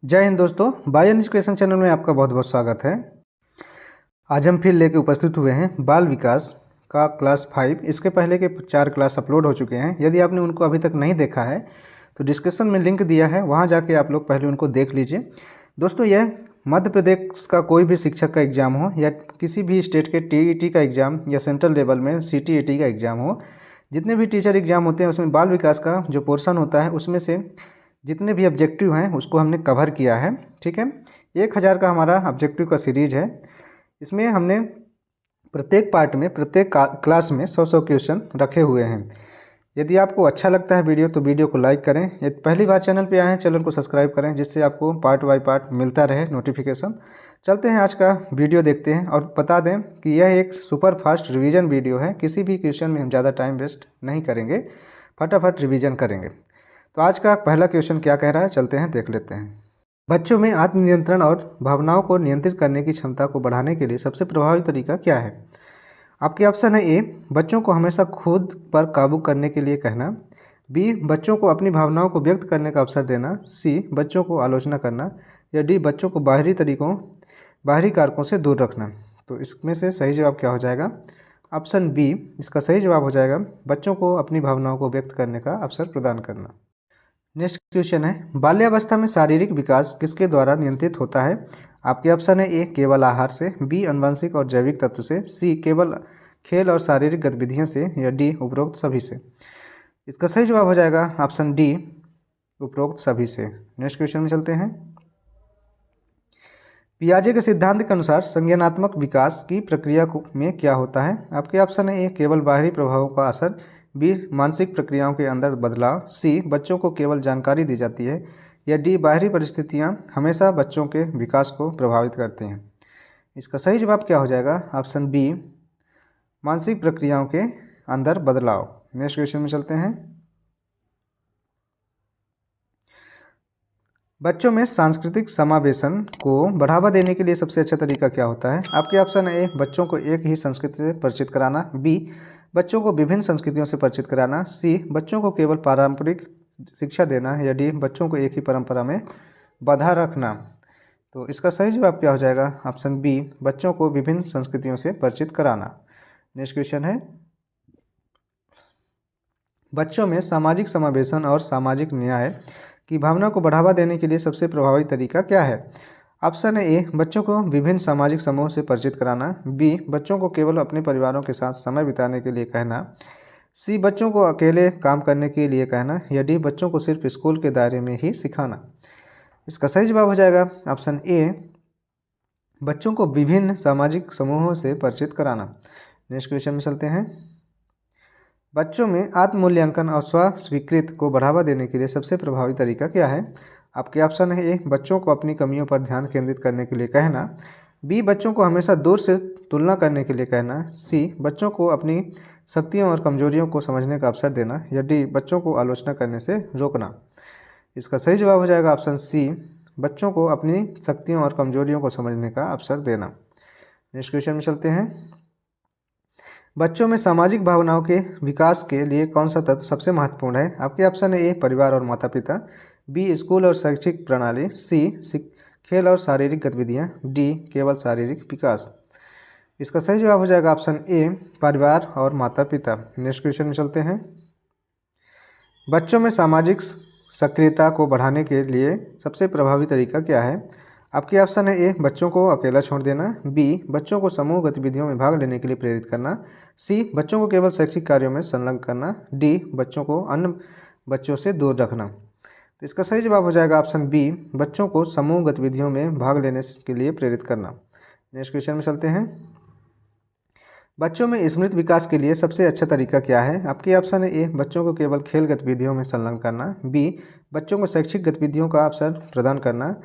जय हिंद दोस्तों, bye education channel में आपका बहुत बहुत स्वागत है। आज हम फिर लेके उपस्थित हुए हैं बाल विकास का क्लास 5। इसके पहले के 4 क्लास अपलोड हो चुके हैं। यदि आपने उनको अभी तक नहीं देखा है तो डिस्क्रिप्शन में लिंक दिया है, वहां जाके आप लोग पहले उनको देख लीजिए। दोस्तों, यह मध्य प्रदेश का कोई भी शिक्षक का एग्ज़ाम हो या किसी भी स्टेट के टीईटी का एग्ज़ाम या सेंट्रल लेवल में सीटीईटी का एग्ज़ाम हो, जितने भी टीचर एग्ज़ाम होते हैं उसमें बाल विकास का जो पोर्शन होता है उसमें से जितने भी ऑब्जेक्टिव हैं उसको हमने कवर किया है। ठीक है, 1000 का हमारा ऑब्जेक्टिव का सीरीज है। इसमें हमने प्रत्येक पार्ट में प्रत्येक क्लास में 100 क्वेश्चन रखे हुए हैं। यदि आपको अच्छा लगता है वीडियो तो वीडियो को लाइक करें। यदि पहली बार चैनल पे आए हैं चैनल को सब्सक्राइब करें, जिससे आपको पार्ट बाय पार्ट मिलता रहे नोटिफिकेशन। चलते हैं आज का वीडियो देखते हैं। और बता दें कि यह एक सुपर फास्ट रिवीजन वीडियो है। किसी भी क्वेश्चन में हम ज़्यादा टाइम वेस्ट नहीं करेंगे, फटाफट रिवीजन करेंगे। तो आज का पहला क्वेश्चन क्या कह रहा है, चलते हैं देख लेते हैं। बच्चों में आत्मनियंत्रण और भावनाओं को नियंत्रित करने की क्षमता को बढ़ाने के लिए सबसे प्रभावी तरीका क्या है? आपके ऑप्शन है ए, बच्चों को हमेशा खुद पर काबू करने के लिए कहना। बी, बच्चों को अपनी भावनाओं को व्यक्त करने का अवसर देना। सी, बच्चों को आलोचना करना। या डी, बच्चों को बाहरी कारकों से दूर रखना। तो इसमें से सही जवाब क्या हो जाएगा? ऑप्शन बी इसका सही जवाब हो जाएगा, बच्चों को अपनी भावनाओं को व्यक्त करने का अवसर प्रदान करना। नेक्स्ट क्वेश्चन है, बाल्यावस्था में शारीरिक विकास किसके द्वारा नियंत्रित होता है? आपके ऑप्शन है ए, केवल आहार से। बी, अनुवांशिक और जैविक तत्व से। सी, केवल खेल और शारीरिक गतिविधियों से। या डी, उपरोक्त सभी से। इसका सही जवाब हो जाएगा ऑप्शन डी, उपरोक्त सभी से। नेक्स्ट क्वेश्चन में चलते हैं। पियाजे के सिद्धांत के अनुसार संज्ञानात्मक विकास की प्रक्रिया में क्या होता है? आपके ऑप्शन है ए, केवल बाहरी प्रभावों का असर। बी, मानसिक प्रक्रियाओं के अंदर बदलाव। सी, बच्चों को केवल जानकारी दी जाती है। या डी, बाहरी परिस्थितियां हमेशा बच्चों के विकास को प्रभावित करती हैं। इसका सही जवाब क्या हो जाएगा? ऑप्शन बी, मानसिक प्रक्रियाओं के अंदर बदलाव। नेक्स्ट क्वेश्चन में चलते हैं। बच्चों में सांस्कृतिक समावेशन को बढ़ावा देने के लिए सबसे अच्छा तरीका क्या होता है? आपके ऑप्शन है ए, बच्चों को एक ही संस्कृति से परिचित कराना। बी, बच्चों को विभिन्न संस्कृतियों से परिचित कराना। सी, बच्चों को केवल पारंपरिक शिक्षा देना। या डी, बच्चों को एक ही परंपरा में बाधा रखना। तो इसका सही जवाब क्या हो जाएगा? ऑप्शन बी, बच्चों को विभिन्न संस्कृतियों से परिचित कराना। नेक्स्ट क्वेश्चन है, बच्चों में सामाजिक समावेशन और सामाजिक न्याय की भावना को बढ़ावा देने के लिए सबसे प्रभावी तरीका क्या है? ऑप्शन है ए, बच्चों को विभिन्न सामाजिक समूह से परिचित कराना। बी, बच्चों को केवल अपने परिवारों के साथ समय बिताने के लिए कहना। सी, बच्चों को अकेले काम करने के लिए कहना। या डी, बच्चों को सिर्फ स्कूल के दायरे में ही सिखाना। इसका सही जवाब हो जाएगा ऑप्शन ए, बच्चों को विभिन्न सामाजिक समूहों से परिचित कराना। नेक्स्ट क्वेश्चन में चलते हैं। बच्चों में आत्म-मूल्यांकन और स्व-स्वीकृति को बढ़ावा देने के लिए सबसे प्रभावी तरीका क्या है? आपके ऑप्शन है ए, बच्चों को अपनी कमियों पर ध्यान केंद्रित करने के लिए कहना। बी, बच्चों को हमेशा दूर से तुलना करने के लिए कहना। सी, बच्चों को अपनी शक्तियों और कमजोरियों को समझने का अवसर देना। या डी, बच्चों को आलोचना करने से रोकना। इसका सही जवाब हो जाएगा ऑप्शन सी, बच्चों को अपनी शक्तियों और कमजोरियों को समझने का अवसर देना। नेक्स्ट क्वेश्चन में चलते हैं। बच्चों में सामाजिक भावनाओं के विकास के लिए कौन सा तत्व सबसे महत्वपूर्ण है? आपके ऑप्शन है ए, परिवार और माता पिता। बी, स्कूल और शैक्षिक प्रणाली। सी, खेल और शारीरिक गतिविधियाँ। डी, केवल शारीरिक विकास। इसका सही जवाब हो जाएगा ऑप्शन ए, परिवार और माता पिता। नेक्स्ट क्वेश्चन में चलते हैं। बच्चों में सामाजिक सक्रियता को बढ़ाने के लिए सबसे प्रभावी तरीका क्या है? आपके ऑप्शन है ए, बच्चों को अकेला छोड़ देना। बी, बच्चों को समूह गतिविधियों में भाग लेने के लिए प्रेरित करना। सी, बच्चों को केवल शैक्षिक कार्यों में संलग्न करना। डी, बच्चों को अन्य बच्चों से दूर रखना। तो इसका सही जवाब हो जाएगा ऑप्शन बी, बच्चों को समूह गतिविधियों में भाग लेने के लिए प्रेरित करना। नेक्स्ट क्वेश्चन में चलते हैं। बच्चों में स्मृति विकास के लिए सबसे अच्छा तरीका क्या है? आपके ऑप्शन है ए, बच्चों को केवल खेल गतिविधियों में संलग्न करना। बी, बच्चों को शैक्षिक गतिविधियों का अवसर प्रदान करना।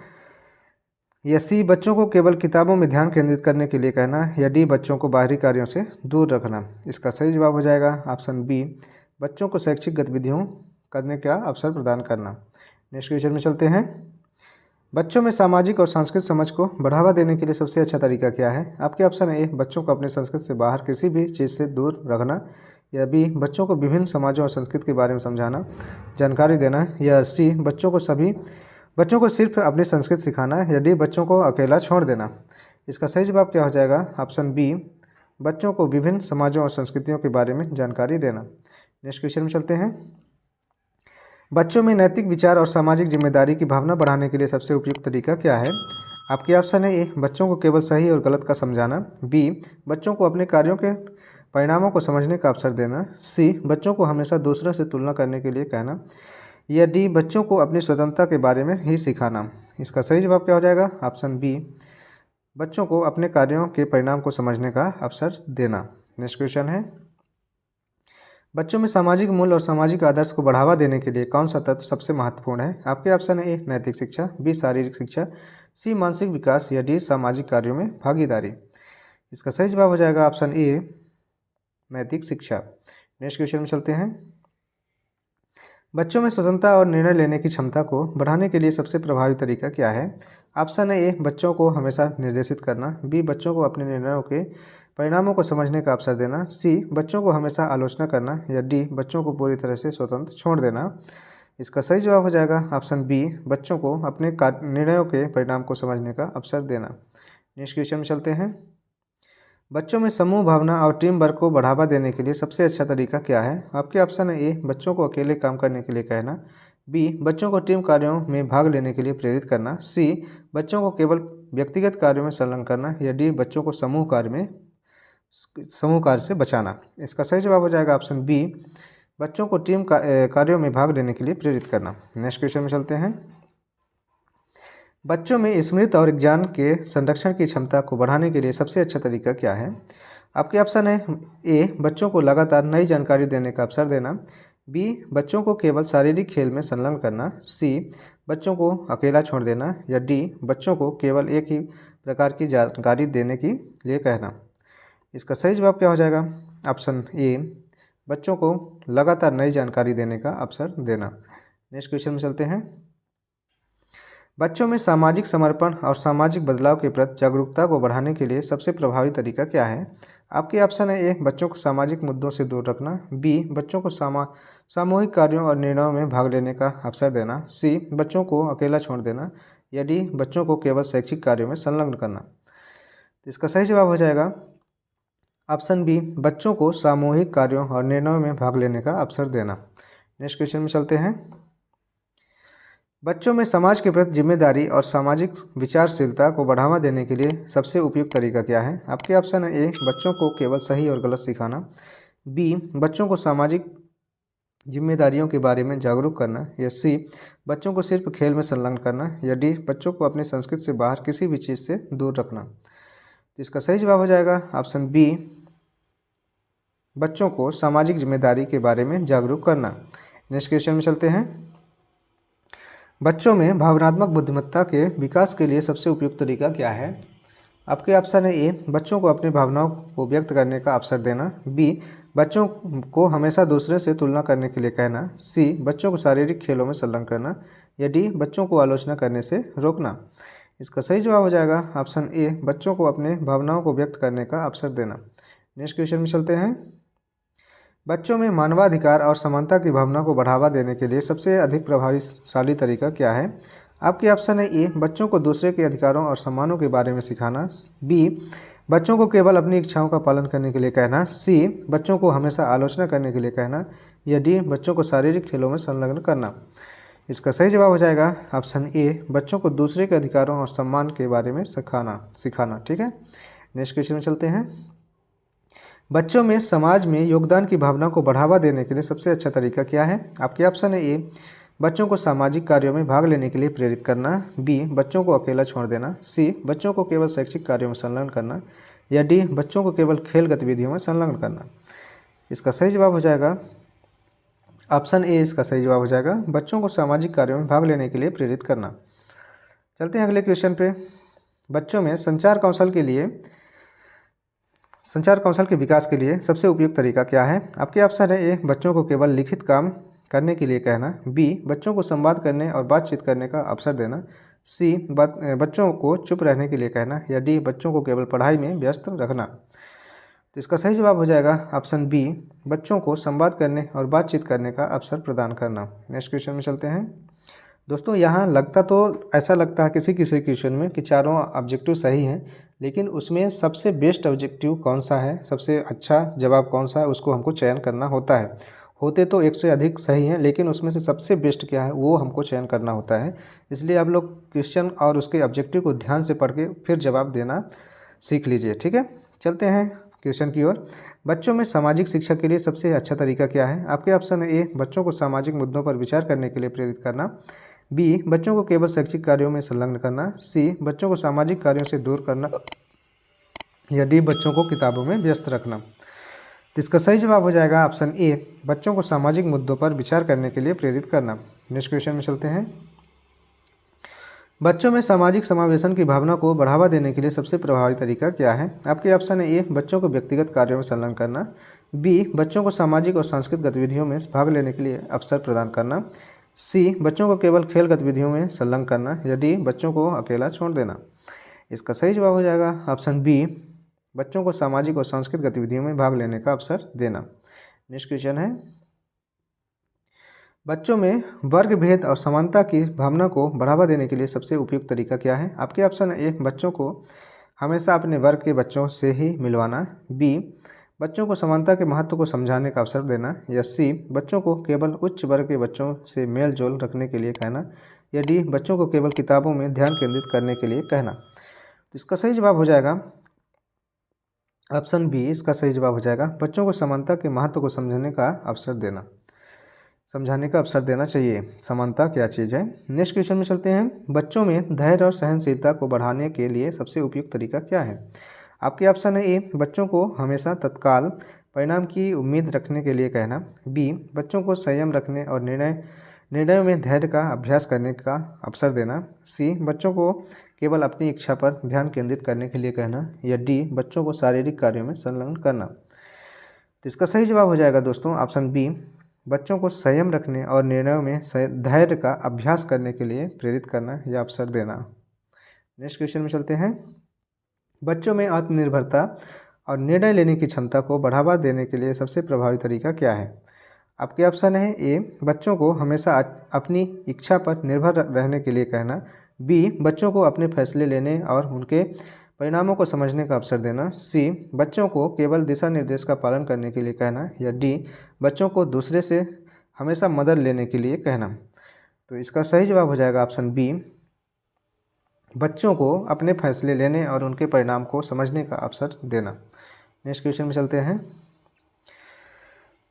या सी, बच्चों को केवल किताबों में ध्यान केंद्रित करने के लिए कहना। या डी, बच्चों को बाहरी कार्यों से दूर रखना। इसका सही जवाब हो जाएगा ऑप्शन बी, बच्चों को शैक्षिक गतिविधियों करने का अवसर प्रदान करना। नेक्स्ट क्वेश्चन में चलते हैं। बच्चों में सामाजिक और सांस्कृतिक समझ को बढ़ावा देने के लिए सबसे अच्छा तरीका क्या है? आपके ऑप्शन है ए, बच्चों को अपनी संस्कृति से बाहर किसी भी चीज़ से दूर रखना। या बी, बच्चों को विभिन्न समाजों और संस्कृति के बारे में समझाना, जानकारी देना। या सी, बच्चों को सभी बच्चों को सिर्फ अपनी संस्कृति सिखाना, या डी बच्चों को अकेला छोड़ देना। इसका सही जवाब क्या हो जाएगा? ऑप्शन बी, बच्चों को विभिन्न समाजों और संस्कृतियों के बारे में जानकारी देना। नेक्स्ट क्वेश्चन में चलते हैं। बच्चों में नैतिक विचार और सामाजिक जिम्मेदारी की भावना बढ़ाने के लिए सबसे उपयुक्त तरीका क्या है? आपके ऑप्शन है ए, बच्चों को केवल सही और गलत का समझाना, बी, बच्चों को अपने कार्यों के परिणामों को समझने का अवसर देना, सी, बच्चों को हमेशा दूसरों से तुलना करने के लिए कहना, या डी, बच्चों को अपनी स्वतंत्रता के बारे में ही सिखाना। इसका सही जवाब क्या हो जाएगा? ऑप्शन बी, बच्चों को अपने कार्यों के परिणाम को समझने का अवसर देना। नेक्स्ट क्वेश्चन है, बच्चों में सामाजिक मूल्य और सामाजिक आदर्श को बढ़ावा देने के लिए कौन सा तत्व सबसे महत्वपूर्ण है? आपके ऑप्शन है ए, नैतिक शिक्षा, बी, शारीरिक शिक्षा, सी, मानसिक विकास, या डी, सामाजिक कार्यों में भागीदारी। इसका सही जवाब हो जाएगा ऑप्शन ए, नैतिक शिक्षा। नेक्स्ट क्वेश्चन में चलते हैं। बच्चों में स्वतंत्रता और निर्णय लेने की क्षमता को बढ़ाने के लिए सबसे प्रभावी तरीका क्या है? ऑप्शन है ए, बच्चों को हमेशा निर्देशित करना, बी, बच्चों को अपने निर्णयों के परिणामों को समझने का अवसर देना, सी, बच्चों को हमेशा आलोचना करना, या डी, बच्चों को पूरी तरह से स्वतंत्र छोड़ देना। इसका सही जवाब हो जाएगा ऑप्शन बी, बच्चों को अपने निर्णयों के परिणाम को समझने का अवसर देना। नेक्स्ट क्वेश्चन में चलते हैं। बच्चों में समूह भावना और टीम वर्क को बढ़ावा देने के लिए सबसे अच्छा तरीका क्या है? आपके ऑप्शन है ए, बच्चों को अकेले काम करने के लिए कहना, बी, बच्चों को टीम कार्यों में भाग लेने के लिए प्रेरित करना, सी, बच्चों को केवल व्यक्तिगत कार्यों में संलग्न करना, या डी, बच्चों को समूह कार्य से बचाना। इसका सही जवाब हो जाएगा ऑप्शन बी, बच्चों को टीम कार्यों में भाग लेने के लिए प्रेरित करना। नेक्स्ट क्वेश्चन में चलते हैं। बच्चों में स्मृति और ज्ञान के संरक्षण की क्षमता को बढ़ाने के लिए सबसे अच्छा तरीका क्या है? आपके ऑप्शन है ए, बच्चों को लगातार नई जानकारी देने का अवसर देना, बी, बच्चों को केवल शारीरिक खेल में संलग्न करना, सी, बच्चों को अकेला छोड़ देना, या डी, बच्चों को केवल एक ही प्रकार की जानकारी देने के लिए कहना। इसका सही जवाब क्या हो जाएगा? ऑप्शन ए, बच्चों को लगातार नई जानकारी देने का अवसर देना। नेक्स्ट क्वेश्चन में चलते हैं। बच्चों में सामाजिक समर्पण और सामाजिक बदलाव के प्रति जागरूकता को बढ़ाने के लिए सबसे प्रभावी तरीका क्या है? आपके ऑप्शन है ए, बच्चों को सामाजिक मुद्दों से दूर रखना, बी, बच्चों को सामूहिक कार्यों और निर्णयों में भाग लेने का अवसर देना, सी, बच्चों को अकेला छोड़ देना, या डी, बच्चों को केवल शैक्षिक कार्यों में संलग्न करना। इसका सही जवाब हो जाएगा ऑप्शन बी, बच्चों को सामूहिक कार्यों और निर्णयों में भाग लेने का अवसर देना। नेक्स्ट क्वेश्चन में चलते हैं। बच्चों में समाज के प्रति जिम्मेदारी और सामाजिक विचारशीलता को बढ़ावा देने के लिए सबसे उपयुक्त तरीका क्या है? आपके ऑप्शन है ए, बच्चों को केवल सही और गलत सिखाना, बी, बच्चों को सामाजिक जिम्मेदारियों के बारे में जागरूक करना, या सी, बच्चों को सिर्फ खेल में संलग्न करना, या डी, बच्चों को अपनी संस्कृति से बाहर किसी भी चीज़ से दूर रखना। तो इसका सही जवाब हो जाएगा ऑप्शन बी, बच्चों को सामाजिक जिम्मेदारी के बारे में जागरूक करना। नेक्स्ट क्वेश्चन में चलते हैं। बच्चों में भावनात्मक बुद्धिमत्ता के विकास के लिए सबसे उपयुक्त तरीका क्या है? आपके ऑप्शन है ए, बच्चों को अपनी भावनाओं को व्यक्त करने का अवसर देना, बी, बच्चों को हमेशा दूसरे से तुलना करने के लिए कहना, सी, बच्चों को शारीरिक खेलों में संलग्न करना, या डी, बच्चों को आलोचना करने से रोकना। इसका सही जवाब हो जाएगा ऑप्शन ए, बच्चों को अपने भावनाओं को व्यक्त करने का अवसर देना। नेक्स्ट क्वेश्चन में चलते हैं। बच्चों में मानवाधिकार और समानता की भावना को बढ़ावा देने के लिए सबसे अधिक प्रभावशाली तरीका क्या है? आपके ऑप्शन है ए, बच्चों को दूसरे के अधिकारों और सम्मानों के बारे में सिखाना, बी, बच्चों को केवल अपनी इच्छाओं का पालन करने के लिए कहना, सी, बच्चों को हमेशा आलोचना करने के लिए कहना, या डी, बच्चों को शारीरिक खेलों में संलग्न करना। इसका सही जवाब हो जाएगा ऑप्शन ए, बच्चों को दूसरे के अधिकारों और सम्मान के बारे में सिखाना। ठीक है, नेक्स्ट क्वेश्चन में चलते हैं। बच्चों में समाज में योगदान की भावना को बढ़ावा देने के लिए सबसे अच्छा तरीका क्या है? आपके ऑप्शन है ए, बच्चों को सामाजिक कार्यों में भाग लेने के लिए प्रेरित करना, बी, बच्चों को अकेला छोड़ देना, सी, बच्चों को केवल शैक्षिक कार्यों में संलग्न करना, या डी, बच्चों को केवल खेल गतिविधियों में संलग्न करना। इसका सही जवाब हो जाएगा ऑप्शन ए, इसका सही जवाब हो जाएगा बच्चों को सामाजिक कार्यों में भाग लेने के लिए प्रेरित करना। चलते हैं अगले क्वेश्चन पे। बच्चों में संचार कौशल के विकास के लिए सबसे उपयुक्त तरीका क्या है? आपके ऑप्शन है ए, बच्चों को केवल लिखित काम करने के लिए कहना, बी, बच्चों को संवाद करने और बातचीत करने का अवसर देना, सी, बच्चों को चुप रहने के लिए कहना, या डी, बच्चों को केवल पढ़ाई में व्यस्त रखना। तो इसका सही जवाब हो जाएगा ऑप्शन बी, बच्चों को संवाद करने और बातचीत करने का अवसर प्रदान करना। नेक्स्ट क्वेश्चन में चलते हैं। दोस्तों यहाँ ऐसा लगता है किसी किसी क्वेश्चन में कि चारों ऑब्जेक्टिव सही हैं, लेकिन उसमें सबसे बेस्ट ऑब्जेक्टिव कौन सा है, सबसे अच्छा जवाब कौन सा है, उसको हमको चयन करना होता है। होते तो 100 से अधिक सही हैं, लेकिन उसमें से सबसे बेस्ट क्या है वो हमको चयन करना होता है। इसलिए आप लोग क्वेश्चन और उसके ऑब्जेक्टिव को ध्यान से पढ़ के फिर जवाब देना सीख लीजिए, ठीक है। चलते हैं क्वेश्चन की ओर। बच्चों में सामाजिक शिक्षा के लिए सबसे अच्छा तरीका क्या है? आपके ऑप्शन है ए, बच्चों को सामाजिक मुद्दों पर विचार करने के लिए प्रेरित करना, बी, बच्चों को केवल शैक्षिक कार्यों में संलग्न करना, सी, बच्चों को सामाजिक कार्यों से दूर करना, या डी, बच्चों को किताबों में व्यस्त रखना। तो इसका सही जवाब हो जाएगा ऑप्शन ए, बच्चों को सामाजिक मुद्दों पर विचार करने के लिए प्रेरित करना। नेक्स्ट क्वेश्चन में चलते हैं। बच्चों में सामाजिक समावेशन की भावना को बढ़ावा देने के लिए सबसे प्रभावी तरीका क्या है? आपके ऑप्शन है ए, बच्चों को व्यक्तिगत कार्यों में संलग्न करना, बी, बच्चों को सामाजिक और सांस्कृतिक गतिविधियों में भाग लेने के लिए अवसर प्रदान करना, सी, बच्चों को केवल खेल गतिविधियों में संलग्न करना, या डी, बच्चों को अकेला छोड़ देना। इसका सही जवाब हो जाएगा ऑप्शन बी, बच्चों को सामाजिक और सांस्कृतिक गतिविधियों में भाग लेने का अवसर देना। नेक्स्ट क्वेश्चन है, बच्चों में वर्ग भेद और समानता की भावना को बढ़ावा देने के लिए सबसे उपयुक्त तरीका क्या है? आपके ऑप्शन है ए, बच्चों को हमेशा अपने वर्ग के बच्चों से ही मिलवाना, बी, बच्चों को समानता के महत्व को समझाने का अवसर देना, या सी, बच्चों को केवल उच्च वर्ग के बच्चों से मेल जोल रखने के लिए कहना, या डी, बच्चों को केवल किताबों में ध्यान केंद्रित करने के लिए कहना। तो इसका सही जवाब हो जाएगा ऑप्शन बी, इसका सही जवाब हो जाएगा बच्चों को समानता के महत्व को समझाने का अवसर देना चाहिए। समानता क्या चीज़ है? नेक्स्ट क्वेश्चन में चलते हैं। बच्चों में धैर्य और सहनशीलता को बढ़ाने के लिए सबसे उपयुक्त तरीका क्या है? आपके ऑप्शन है ए, बच्चों को हमेशा तत्काल परिणाम की उम्मीद रखने के लिए कहना, बी, बच्चों को संयम रखने और निर्णयों में धैर्य का अभ्यास करने का अवसर देना, सी, बच्चों को केवल अपनी इच्छा पर ध्यान केंद्रित करने के लिए कहना, या डी, बच्चों को शारीरिक कार्यों में संलग्न करना। तो इसका सही जवाब हो जाएगा दोस्तों ऑप्शन बी, बच्चों को संयम रखने और निर्णयों में धैर्य का अभ्यास करने के लिए प्रेरित करना या अवसर देना। नेक्स्ट क्वेश्चन में चलते हैं। बच्चों में आत्मनिर्भरता और निर्णय लेने की क्षमता को बढ़ावा देने के लिए सबसे प्रभावी तरीका क्या है? आपके ऑप्शन है ए, बच्चों को हमेशा अपनी इच्छा पर निर्भर रहने के लिए कहना, बी, बच्चों को अपने फैसले लेने और उनके परिणामों को समझने का अवसर देना, सी, बच्चों को केवल दिशा निर्देश का पालन करने के लिए कहना, या डी, बच्चों को दूसरे से हमेशा मदद लेने के लिए कहना। तो इसका सही जवाब हो जाएगा ऑप्शन बी, बच्चों को अपने फैसले लेने और उनके परिणाम को समझने का अवसर देना। नेक्स्ट क्वेश्चन में चलते हैं।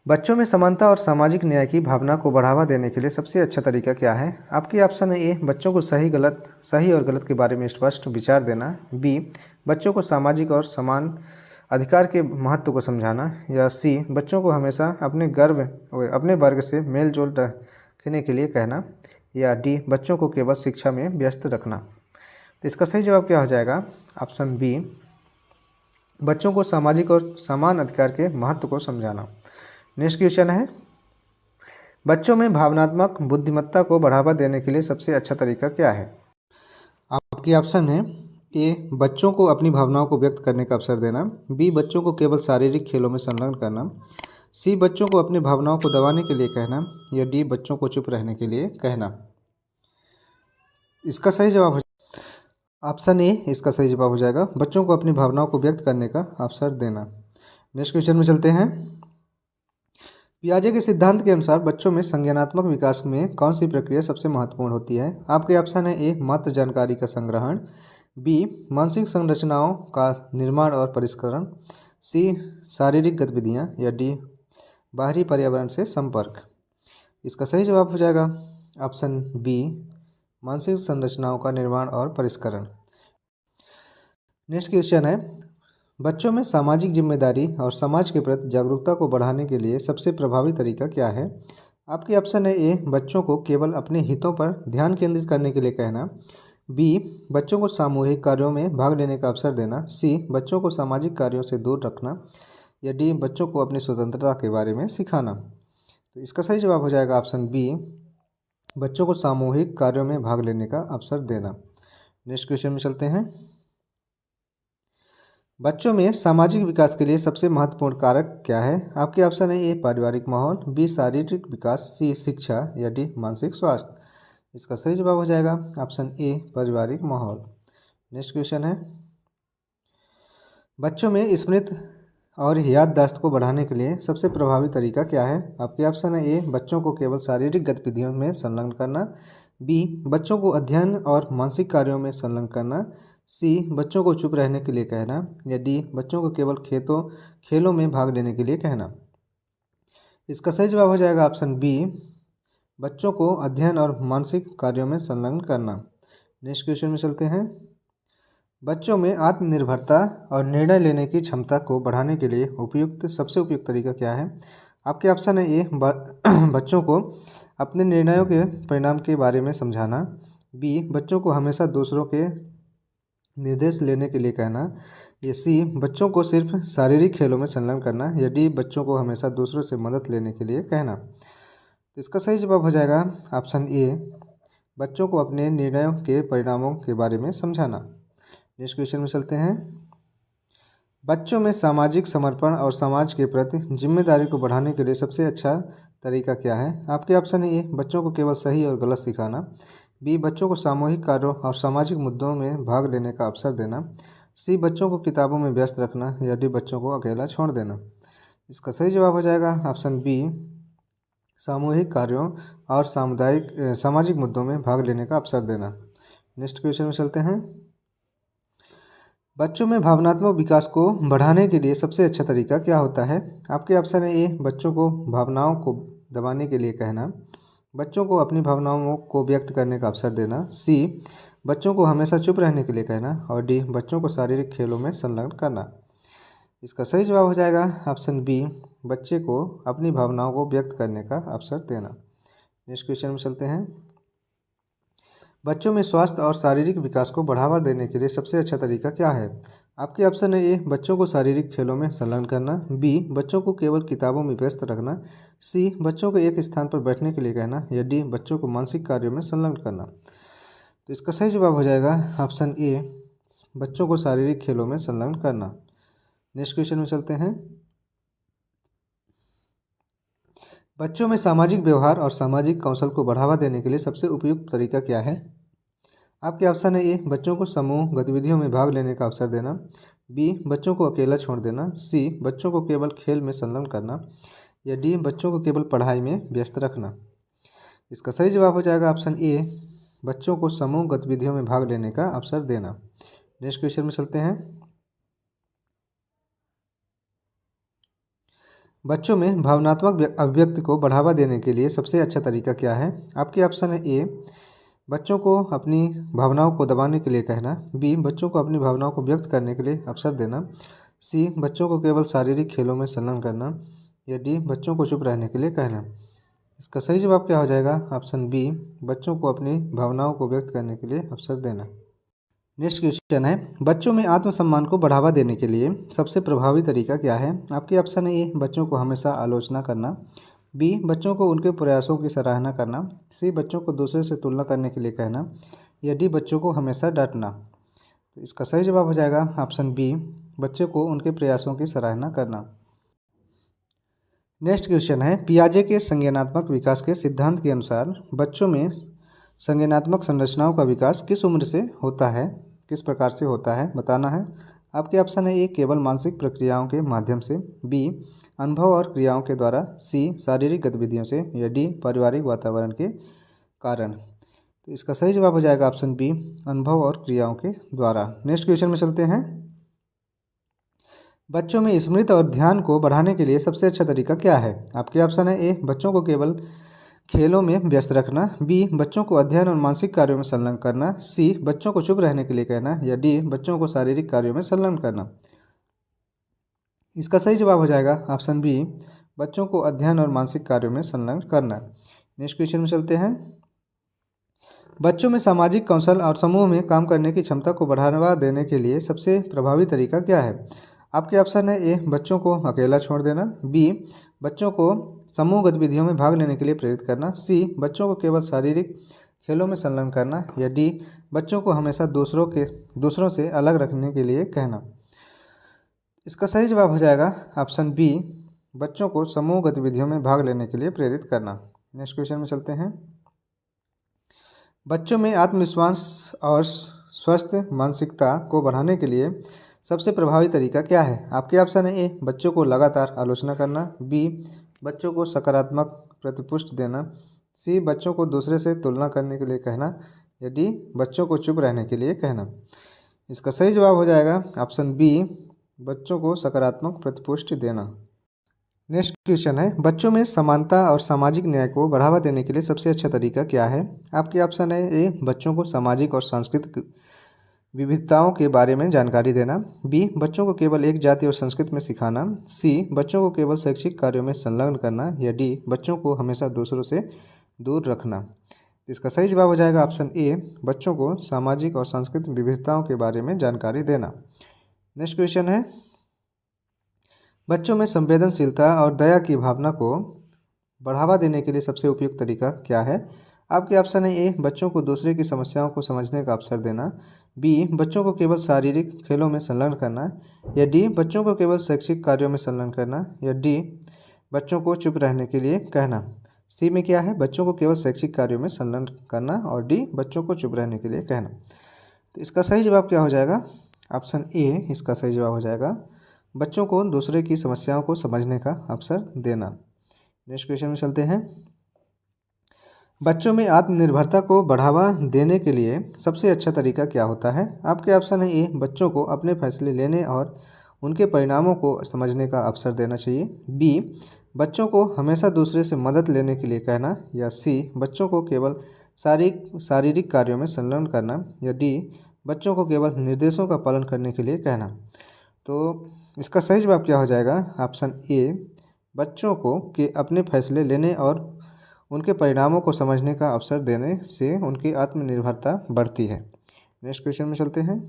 बच्चों में समानता और सामाजिक न्याय की भावना को बढ़ावा देने के लिए सबसे अच्छा तरीका क्या है? आपके ऑप्शन है ए, बच्चों को सही और गलत के बारे में स्पष्ट विचार देना, बी, बच्चों को सामाजिक और समान अधिकार के महत्व को समझाना, या सी, बच्चों को हमेशा अपने वर्ग से मेल जोल रखने के लिए कहना, या डी, बच्चों को केवल शिक्षा में व्यस्त रखना। तो इसका सही जवाब क्या हो जाएगा ऑप्शन बी, बच्चों को सामाजिक और समान अधिकार के महत्व को समझाना। नेक्स्ट क्वेश्चन है। बच्चों में भावनात्मक बुद्धिमत्ता को बढ़ावा देने के लिए सबसे अच्छा तरीका क्या है? आपके ऑप्शन है ए, बच्चों को अपनी भावनाओं को व्यक्त करने का अवसर देना, बी, बच्चों को केवल शारीरिक खेलों में संलग्न करना, सी, बच्चों को अपनी भावनाओं को दबाने के लिए कहना, या डी, बच्चों को चुप रहने के लिए कहना। इसका सही जवाब ऑप्शन ए, इसका सही जवाब हो जाएगा बच्चों को अपनी भावनाओं को व्यक्त करने का अवसर देना। नेक्स्ट क्वेश्चन में चलते हैं। पियाजे के सिद्धांत के अनुसार बच्चों में संज्ञानात्मक विकास में कौन सी प्रक्रिया सबसे महत्वपूर्ण होती है? आपके ऑप्शन है ए, मात्र जानकारी का संग्रहण, बी, मानसिक संरचनाओं का निर्माण और परिष्करण, सी, शारीरिक गतिविधियां, या डी, बाहरी पर्यावरण से संपर्क। इसका सही जवाब हो जाएगा ऑप्शन बी, मानसिक संरचनाओं का निर्माण और परिष्करण। नेक्स्ट क्वेश्चन है। बच्चों में सामाजिक जिम्मेदारी और समाज के प्रति जागरूकता को बढ़ाने के लिए सबसे प्रभावी तरीका क्या है? आपके ऑप्शन है ए, बच्चों को केवल अपने हितों पर ध्यान केंद्रित करने के लिए कहना, बी, बच्चों को सामूहिक कार्यों में भाग लेने का अवसर देना, सी, बच्चों को सामाजिक कार्यों से दूर रखना, या डी, बच्चों को अपनी स्वतंत्रता के बारे में सिखाना। तो इसका सही जवाब हो जाएगा ऑप्शन बी, बच्चों को सामूहिक कार्यों में भाग लेने का अवसर देना। नेक्स्ट क्वेश्चन में चलते हैं। बच्चों में सामाजिक विकास के लिए सबसे महत्वपूर्ण कारक क्या है? आपके ऑप्शन है ए, पारिवारिक माहौल, बी, शारीरिक विकास, सी, शिक्षा, या डी, मानसिक स्वास्थ्य। इसका सही जवाब हो जाएगा ऑप्शन ए पारिवारिक माहौल। नेक्स्ट क्वेश्चन है, बच्चों में स्मृति और याददाश्त को बढ़ाने के लिए सबसे प्रभावी तरीका क्या है? आपके ऑप्शन है, ए बच्चों को केवल शारीरिक गतिविधियों में संलग्न करना, बी बच्चों को अध्ययन और मानसिक कार्यों में संलग्न करना, सी बच्चों को चुप रहने के लिए कहना, या डी बच्चों को केवल खेलों में भाग लेने के लिए कहना। इसका सही जवाब हो जाएगा ऑप्शन बी बच्चों को अध्ययन और मानसिक कार्यों में संलग्न करना। नेक्स्ट क्वेश्चन में चलते हैं, बच्चों में आत्मनिर्भरता और निर्णय लेने की क्षमता को बढ़ाने के लिए सबसे उपयुक्त तरीका क्या है? आपके ऑप्शन है, ए बच्चों को अपने निर्णयों के परिणाम के बारे में समझाना, बी बच्चों को हमेशा दूसरों के निर्देश लेने के लिए कहना, या सी बच्चों को सिर्फ शारीरिक खेलों में संलग्न करना, या डी बच्चों को हमेशा दूसरों से मदद लेने के लिए कहना। तो इसका सही जवाब हो जाएगा ऑप्शन ए बच्चों को अपने निर्णयों के परिणामों के बारे में समझाना। नेक्स्ट क्वेश्चन में चलते हैं, बच्चों में सामाजिक समर्पण और समाज के प्रति जिम्मेदारी को बढ़ाने के लिए सबसे अच्छा तरीका क्या है? आपके ऑप्शन है, ए बच्चों को केवल सही और गलत सिखाना, बी बच्चों को सामूहिक कार्यों और सामाजिक मुद्दों में भाग लेने का अवसर देना, सी बच्चों को किताबों में व्यस्त रखना, या डी बच्चों को अकेला छोड़ देना। इसका सही जवाब हो जाएगा ऑप्शन बी सामूहिक कार्यों और सामाजिक मुद्दों में भाग लेने का अवसर देना। नेक्स्ट क्वेश्चन में चलते हैं, बच्चों में भावनात्मक विकास को बढ़ाने के लिए सबसे अच्छा तरीका क्या होता है? आपके ऑप्शन है, ए बच्चों को भावनाओं को दबाने के लिए कहना, बच्चों को अपनी भावनाओं को व्यक्त करने का अवसर देना, सी बच्चों को हमेशा चुप रहने के लिए कहना, और डी बच्चों को शारीरिक खेलों में संलग्न करना। इसका सही जवाब हो जाएगा ऑप्शन बी बच्चे को अपनी भावनाओं को व्यक्त करने का अवसर देना। नेक्स्ट क्वेश्चन में चलते हैं, बच्चों में स्वास्थ्य और शारीरिक विकास को बढ़ावा देने के लिए सबसे अच्छा तरीका क्या है? आपके ऑप्शन है, ए बच्चों को शारीरिक खेलों में संलग्न करना, बी बच्चों को केवल किताबों में व्यस्त रखना, सी बच्चों को एक स्थान पर बैठने के लिए कहना, या डी बच्चों को मानसिक कार्यों में संलग्न करना। तो इसका सही जवाब हो जाएगा ऑप्शन ए बच्चों को शारीरिक खेलों में संलग्न करना। नेक्स्ट क्वेश्चन में चलते हैं, बच्चों में सामाजिक व्यवहार और सामाजिक कौशल को बढ़ावा देने के लिए सबसे उपयुक्त तरीका क्या है? आपके ऑप्शन है, ए बच्चों को समूह गतिविधियों में भाग लेने का अवसर देना, बी बच्चों को अकेला छोड़ देना, सी बच्चों को केवल खेल में संलग्न करना, या डी बच्चों को केवल पढ़ाई में व्यस्त रखना। इसका सही जवाब हो जाएगा ऑप्शन ए बच्चों को समूह गतिविधियों में भाग लेने का अवसर देना। नेक्स्ट क्वेश्चन में चलते हैं, बच्चों में भावनात्मक अभिव्यक्ति को बढ़ावा देने के लिए सबसे अच्छा तरीका क्या है? आपके ऑप्शन है, ए बच्चों को अपनी भावनाओं को दबाने के लिए कहना, बी बच्चों को अपनी भावनाओं को व्यक्त करने के लिए अवसर देना, सी बच्चों को केवल शारीरिक खेलों में संलग्न करना, या डी बच्चों को चुप रहने के लिए कहना। इसका सही जवाब क्या हो जाएगा ऑप्शन बी बच्चों को अपनी भावनाओं को व्यक्त करने के लिए अवसर देना। नेक्स्ट क्वेश्चन है, बच्चों में आत्मसम्मान को बढ़ावा देने के लिए सबसे प्रभावी तरीका क्या है? आपके ऑप्शन है, ए बच्चों को हमेशा आलोचना करना, बी बच्चों को उनके प्रयासों की सराहना करना, सी बच्चों को दूसरे से तुलना करने के लिए कहना, या डी बच्चों को हमेशा डांटना। तो इसका सही जवाब हो जाएगा ऑप्शन बी बच्चों को उनके प्रयासों की सराहना करना। नेक्स्ट क्वेश्चन है, पियाजे के संज्ञानात्मक विकास के सिद्धांत के अनुसार बच्चों में संज्ञानात्मक संरचनाओं का विकास किस उम्र से होता है, किस प्रकार से होता है बताना है। आपके ऑप्शन है, ए केवल मानसिक प्रक्रियाओं के माध्यम से, बी अनुभव और क्रियाओं के द्वारा, सी शारीरिक गतिविधियों से, या डी पारिवारिक वातावरण के कारण। तो इसका सही जवाब हो जाएगा ऑप्शन बी अनुभव और क्रियाओं के द्वारा। नेक्स्ट क्वेश्चन में चलते हैं, बच्चों में स्मृति और ध्यान को बढ़ाने के लिए सबसे अच्छा तरीका क्या है? आपके ऑप्शन है, ए बच्चों को केवल खेलों में व्यस्त रखना, बी बच्चों को अध्ययन और मानसिक कार्यों में संलग्न करना, सी बच्चों को चुप रहने के लिए कहना, या डी बच्चों को शारीरिक कार्यों में संलग्न करना। इसका सही जवाब हो जाएगा ऑप्शन बी बच्चों को अध्ययन और मानसिक कार्यों में संलग्न करना। नेक्स्ट क्वेश्चन में चलते हैं, बच्चों में सामाजिक कौशल और समूह में काम करने की क्षमता को बढ़ावा देने के लिए सबसे प्रभावी तरीका क्या है? आपके ऑप्शन है, ए बच्चों को अकेला छोड़ देना, बी बच्चों को समूह गतिविधियों में भाग लेने के लिए प्रेरित करना, सी बच्चों को केवल शारीरिक खेलों में संलग्न करना, या डी बच्चों को हमेशा दूसरों से अलग रखने के लिए कहना। इसका सही जवाब हो जाएगा ऑप्शन बी बच्चों को समूह गतिविधियों में भाग लेने के लिए प्रेरित करना। नेक्स्ट क्वेश्चन में चलते हैं, बच्चों में आत्मविश्वास और स्वस्थ मानसिकता को बढ़ाने के लिए सबसे प्रभावी तरीका क्या है? आपके ऑप्शन है: ए बच्चों को लगातार आलोचना करना, बी बच्चों को सकारात्मक प्रतिपुष्टि देना, सी बच्चों को दूसरे से तुलना करने के लिए कहना, या डी बच्चों को चुप रहने के लिए कहना। इसका सही जवाब हो जाएगा ऑप्शन बी, बच्चों को सकारात्मक प्रतिपुष्टि देना। नेक्स्ट क्वेश्चन है: बच्चों में समानता और सामाजिक न्याय को बढ़ावा देने के लिए सबसे अच्छा तरीका क्या है? आपके ऑप्शन है: ए बच्चों को सामाजिक और सांस्कृतिक विविधताओं के बारे में जानकारी देना, बी बच्चों को केवल एक जाति और संस्कृति में सिखाना, सी बच्चों को केवल शैक्षिक कार्यों में संलग्न करना, या डी बच्चों को हमेशा दूसरों से दूर रखना। इसका सही जवाब हो जाएगा ऑप्शन ए, बच्चों को सामाजिक और सांस्कृतिक विविधताओं के बारे में जानकारी देना। नेक्स्ट क्वेश्चन है: बच्चों में संवेदनशीलता और दया की भावना को बढ़ावा देने के लिए सबसे उपयुक्त तरीका क्या है? आपके ऑप्शन है: ए बच्चों को दूसरे की समस्याओं को समझने का अवसर देना, बी बच्चों को केवल शारीरिक खेलों में संलग्न करना, या डी बच्चों को केवल शैक्षिक कार्यों में संलग्न करना, या डी बच्चों को चुप रहने के लिए कहना। सी में क्या है? बच्चों को केवल शैक्षिक कार्यों में संलग्न करना, और डी बच्चों को चुप रहने के लिए कहना। तो इसका सही जवाब क्या हो जाएगा? ऑप्शन ए इसका सही जवाब हो जाएगा, बच्चों को दूसरे की समस्याओं को समझने का अवसर देना। नेक्स्ट क्वेश्चन में चलते हैं: बच्चों में आत्मनिर्भरता को बढ़ावा देने के लिए सबसे अच्छा तरीका क्या होता है? आपके ऑप्शन है: ए बच्चों को अपने फैसले लेने और उनके परिणामों को समझने का अवसर देना चाहिए, बी बच्चों को हमेशा दूसरे से मदद लेने के लिए कहना, या सी बच्चों को केवल शारीरिक कार्यों में संलग्न करना, या डी बच्चों को केवल निर्देशों का पालन करने के लिए कहना। तो इसका सही जवाब क्या हो जाएगा? ऑप्शन ए, बच्चों को अपने फैसले लेने और उनके परिणामों को समझने का अवसर देने से उनकी आत्मनिर्भरता बढ़ती है। नेक्स्ट क्वेश्चन में चलते हैं: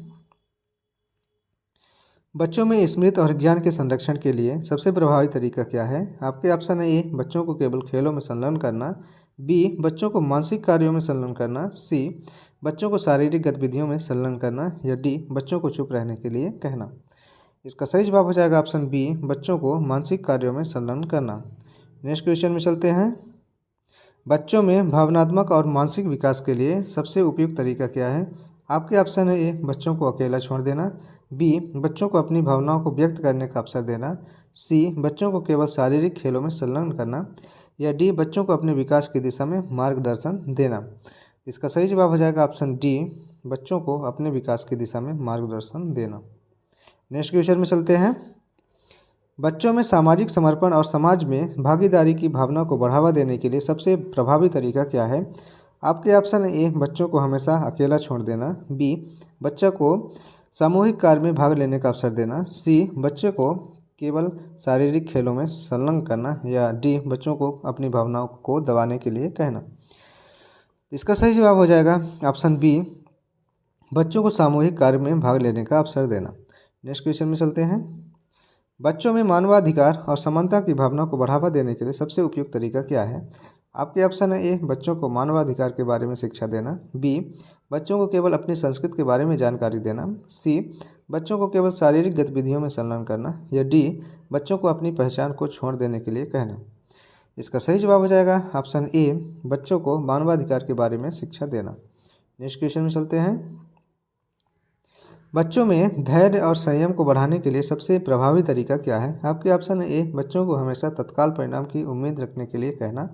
बच्चों में स्मृति और ज्ञान के संरक्षण के लिए सबसे प्रभावी तरीका क्या है? आपके ऑप्शन है: ए बच्चों को केवल खेलों में संलग्न करना, बी बच्चों को मानसिक कार्यों में संलग्न करना, सी बच्चों को शारीरिक गतिविधियों में संलग्न करना, या डी बच्चों को चुप रहने के लिए कहना। इसका सही जवाब हो जाएगा ऑप्शन बी, बच्चों को मानसिक कार्यों में संलग्न करना। नेक्स्ट क्वेश्चन में चलते हैं: बच्चों में भावनात्मक और मानसिक विकास के लिए सबसे उपयुक्त तरीका क्या है? आपके ऑप्शन है: ए बच्चों को अकेला छोड़ देना, बी बच्चों को अपनी भावनाओं को व्यक्त करने का अवसर देना, सी बच्चों को केवल शारीरिक खेलों में संलग्न करना, या डी बच्चों को अपने विकास की दिशा में मार्गदर्शन देना। इसका सही जवाब हो जाएगा ऑप्शन डी, बच्चों को अपने विकास की दिशा में मार्गदर्शन देना। नेक्स्ट क्वेश्चन में चलते हैं: बच्चों में सामाजिक समर्पण और समाज में भागीदारी की भावना को बढ़ावा देने के लिए सबसे प्रभावी तरीका क्या है? आपके ऑप्शन है: ए बच्चों को हमेशा अकेला छोड़ देना, बी बच्चों को सामूहिक कार्य में भाग लेने का अवसर देना, सी बच्चे को केवल शारीरिक खेलों में संलग्न करना, या डी बच्चों को अपनी भावनाओं को दबाने के लिए कहना। इसका सही जवाब हो जाएगा ऑप्शन बी, बच्चों को सामूहिक कार्य में भाग लेने का अवसर देना। नेक्स्ट क्वेश्चन में चलते हैं: बच्चों में मानवाधिकार और समानता की भावना को बढ़ावा देने के लिए सबसे उपयुक्त तरीका क्या है? आपके ऑप्शन है: ए बच्चों को मानवाधिकार के बारे में शिक्षा देना, बी बच्चों को केवल अपनी संस्कृति के बारे में जानकारी देना, सी बच्चों को केवल शारीरिक गतिविधियों में संलग्न करना, या डी बच्चों को अपनी पहचान को छोड़ देने के लिए कहना। इसका सही जवाब हो जाएगा ऑप्शन ए, बच्चों को मानवाधिकार के बारे में शिक्षा देना। नेक्स्ट क्वेश्चन में चलते हैं: बच्चों में धैर्य और संयम को बढ़ाने के लिए सबसे प्रभावी तरीका क्या है? आपके ऑप्शन है: ए बच्चों को हमेशा तत्काल परिणाम की उम्मीद रखने के लिए कहना,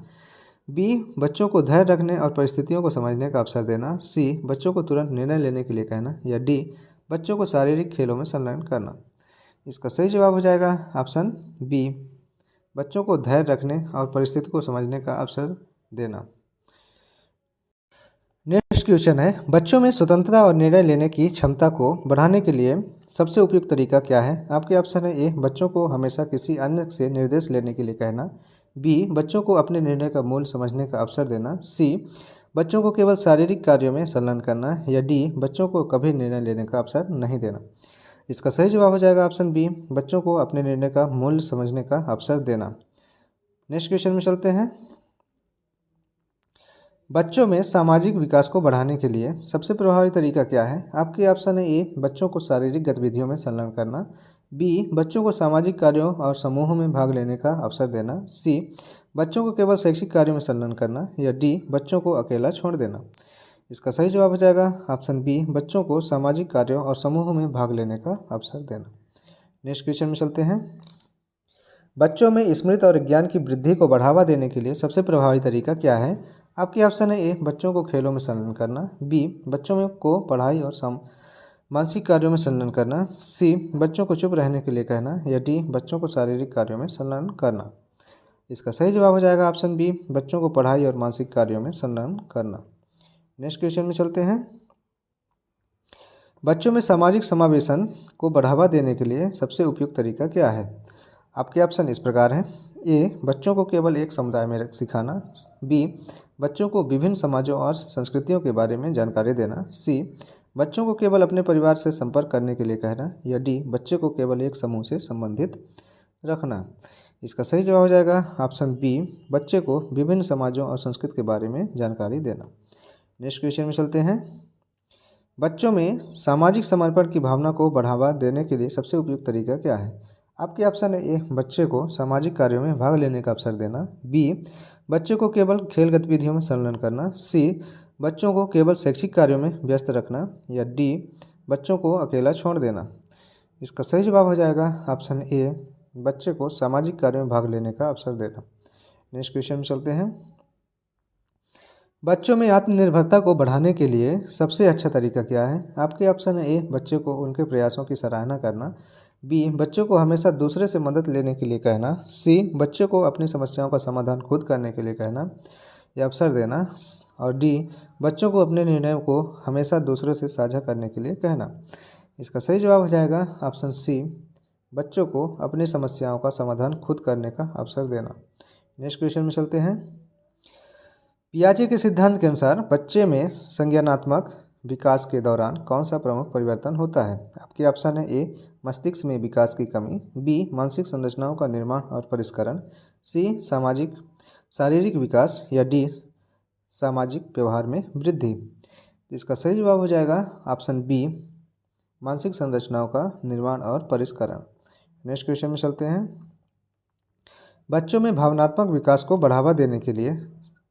बी बच्चों को धैर्य रखने और परिस्थितियों को समझने का अवसर देना, सी बच्चों को तुरंत निर्णय लेने के लिए कहना, या डी बच्चों को शारीरिक खेलों में संलग्न करना। इसका सही जवाब हो जाएगा ऑप्शन बी, बच्चों को धैर्य रखने और परिस्थिति को समझने का अवसर देना। नेक्स्ट क्वेश्चन है: बच्चों में स्वतंत्रता और निर्णय लेने की क्षमता को बढ़ाने के लिए सबसे उपयुक्त तरीका क्या है? आपके ऑप्शन है: ए बच्चों को हमेशा किसी अन्य से निर्देश लेने के लिए कहना, बी बच्चों को अपने निर्णय का मूल्य समझने का अवसर देना, सी बच्चों को केवल शारीरिक कार्यों में संलग्न करना, या डी बच्चों को कभी निर्णय लेने का अवसर नहीं देना। इसका सही जवाब हो जाएगा ऑप्शन बी, बच्चों को अपने निर्णय का मूल्य समझने का अवसर देना। नेक्स्ट क्वेश्चन में चलते हैं: बच्चों में सामाजिक विकास को बढ़ाने के लिए सबसे प्रभावी तरीका क्या है? आपके ऑप्शन है: ए बच्चों को शारीरिक गतिविधियों में संलग्न करना, बी बच्चों को सामाजिक कार्यों और समूहों में भाग लेने का अवसर देना, सी बच्चों को केवल शैक्षिक कार्यों में संलग्न करना, या डी बच्चों को अकेला छोड़ देना। इसका सही जवाब हो जाएगा ऑप्शन बी, बच्चों को सामाजिक कार्यों और समूहों में भाग लेने का अवसर देना। नेक्स्ट क्वेश्चन में चलते हैं। बच्चों में स्मृति और ज्ञान की वृद्धि को बढ़ावा देने के लिए सबसे प्रभावी तरीका क्या है? आपके ऑप्शन है ए, बच्चों को खेलों में संलग्न करना, बी, बच्चों में को पढ़ाई और मानसिक कार्यों में संलग्न करना, सी, बच्चों को चुप रहने के लिए कहना, या डी, बच्चों को शारीरिक कार्यों में संलग्न करना। इसका सही जवाब हो जाएगा ऑप्शन बी, बच्चों को पढ़ाई और मानसिक कार्यों में संलग्न करना। नेक्स्ट क्वेश्चन में चलते हैं। बच्चों में सामाजिक समावेशन को बढ़ावा देने के लिए सबसे उपयुक्त तरीका क्या है? आपके ऑप्शन इस प्रकार हैं। ए, बच्चों को केवल एक समुदाय में सिखाना, बी, बच्चों को विभिन्न समाजों और संस्कृतियों के बारे में जानकारी देना, सी, बच्चों को केवल अपने परिवार से संपर्क करने के लिए कहना, या डी, बच्चे को केवल एक समूह से संबंधित रखना। इसका सही जवाब हो जाएगा ऑप्शन बी, बच्चे को विभिन्न समाजों और संस्कृति के बारे में जानकारी देना। नेक्स्ट क्वेश्चन में चलते हैं। बच्चों में सामाजिक समर्पण की भावना को बढ़ावा देने के लिए सबसे उपयुक्त तरीका क्या है? आपके ऑप्शन है ए, बच्चे को सामाजिक कार्यों में भाग लेने का अवसर देना, बी, बच्चे को केवल खेल गतिविधियों में संलग्न करना, सी, बच्चों को केवल शैक्षिक कार्यों में व्यस्त रखना, या डी, बच्चों को अकेला छोड़ देना। इसका सही जवाब हो जाएगा ऑप्शन ए, बच्चे को सामाजिक कार्यों में भाग लेने का अवसर देना। नेक्स्ट क्वेश्चन में चलते हैं। बच्चों में आत्मनिर्भरता को बढ़ाने के लिए सबसे अच्छा तरीका क्या है? आपके ऑप्शन है ए, बच्चे को उनके प्रयासों की सराहना करना, बी, बच्चों को हमेशा दूसरे से मदद लेने के लिए कहना, सी, बच्चे को अपनी समस्याओं का समाधान खुद करने के लिए कहना या अवसर देना, और डी, बच्चों को अपने निर्णयों को हमेशा दूसरों से साझा करने के लिए कहना। इसका सही जवाब हो जाएगा ऑप्शन सी, बच्चों को अपनी समस्याओं का समाधान खुद करने का अवसर देना। नेक्स्ट क्वेश्चन में चलते हैं। पियाजे के सिद्धांत के अनुसार बच्चे में संज्ञानात्मक विकास के दौरान कौन सा प्रमुख परिवर्तन होता है? आपके ऑप्शन है ए, मस्तिष्क में विकास की कमी, बी, मानसिक संरचनाओं का निर्माण और परिष्करण, सी, शारीरिक विकास, या डी, सामाजिक व्यवहार में वृद्धि। इसका सही जवाब हो जाएगा ऑप्शन बी, मानसिक संरचनाओं का निर्माण और परिष्करण। नेक्स्ट क्वेश्चन में चलते हैं। बच्चों में भावनात्मक विकास को बढ़ावा देने के लिए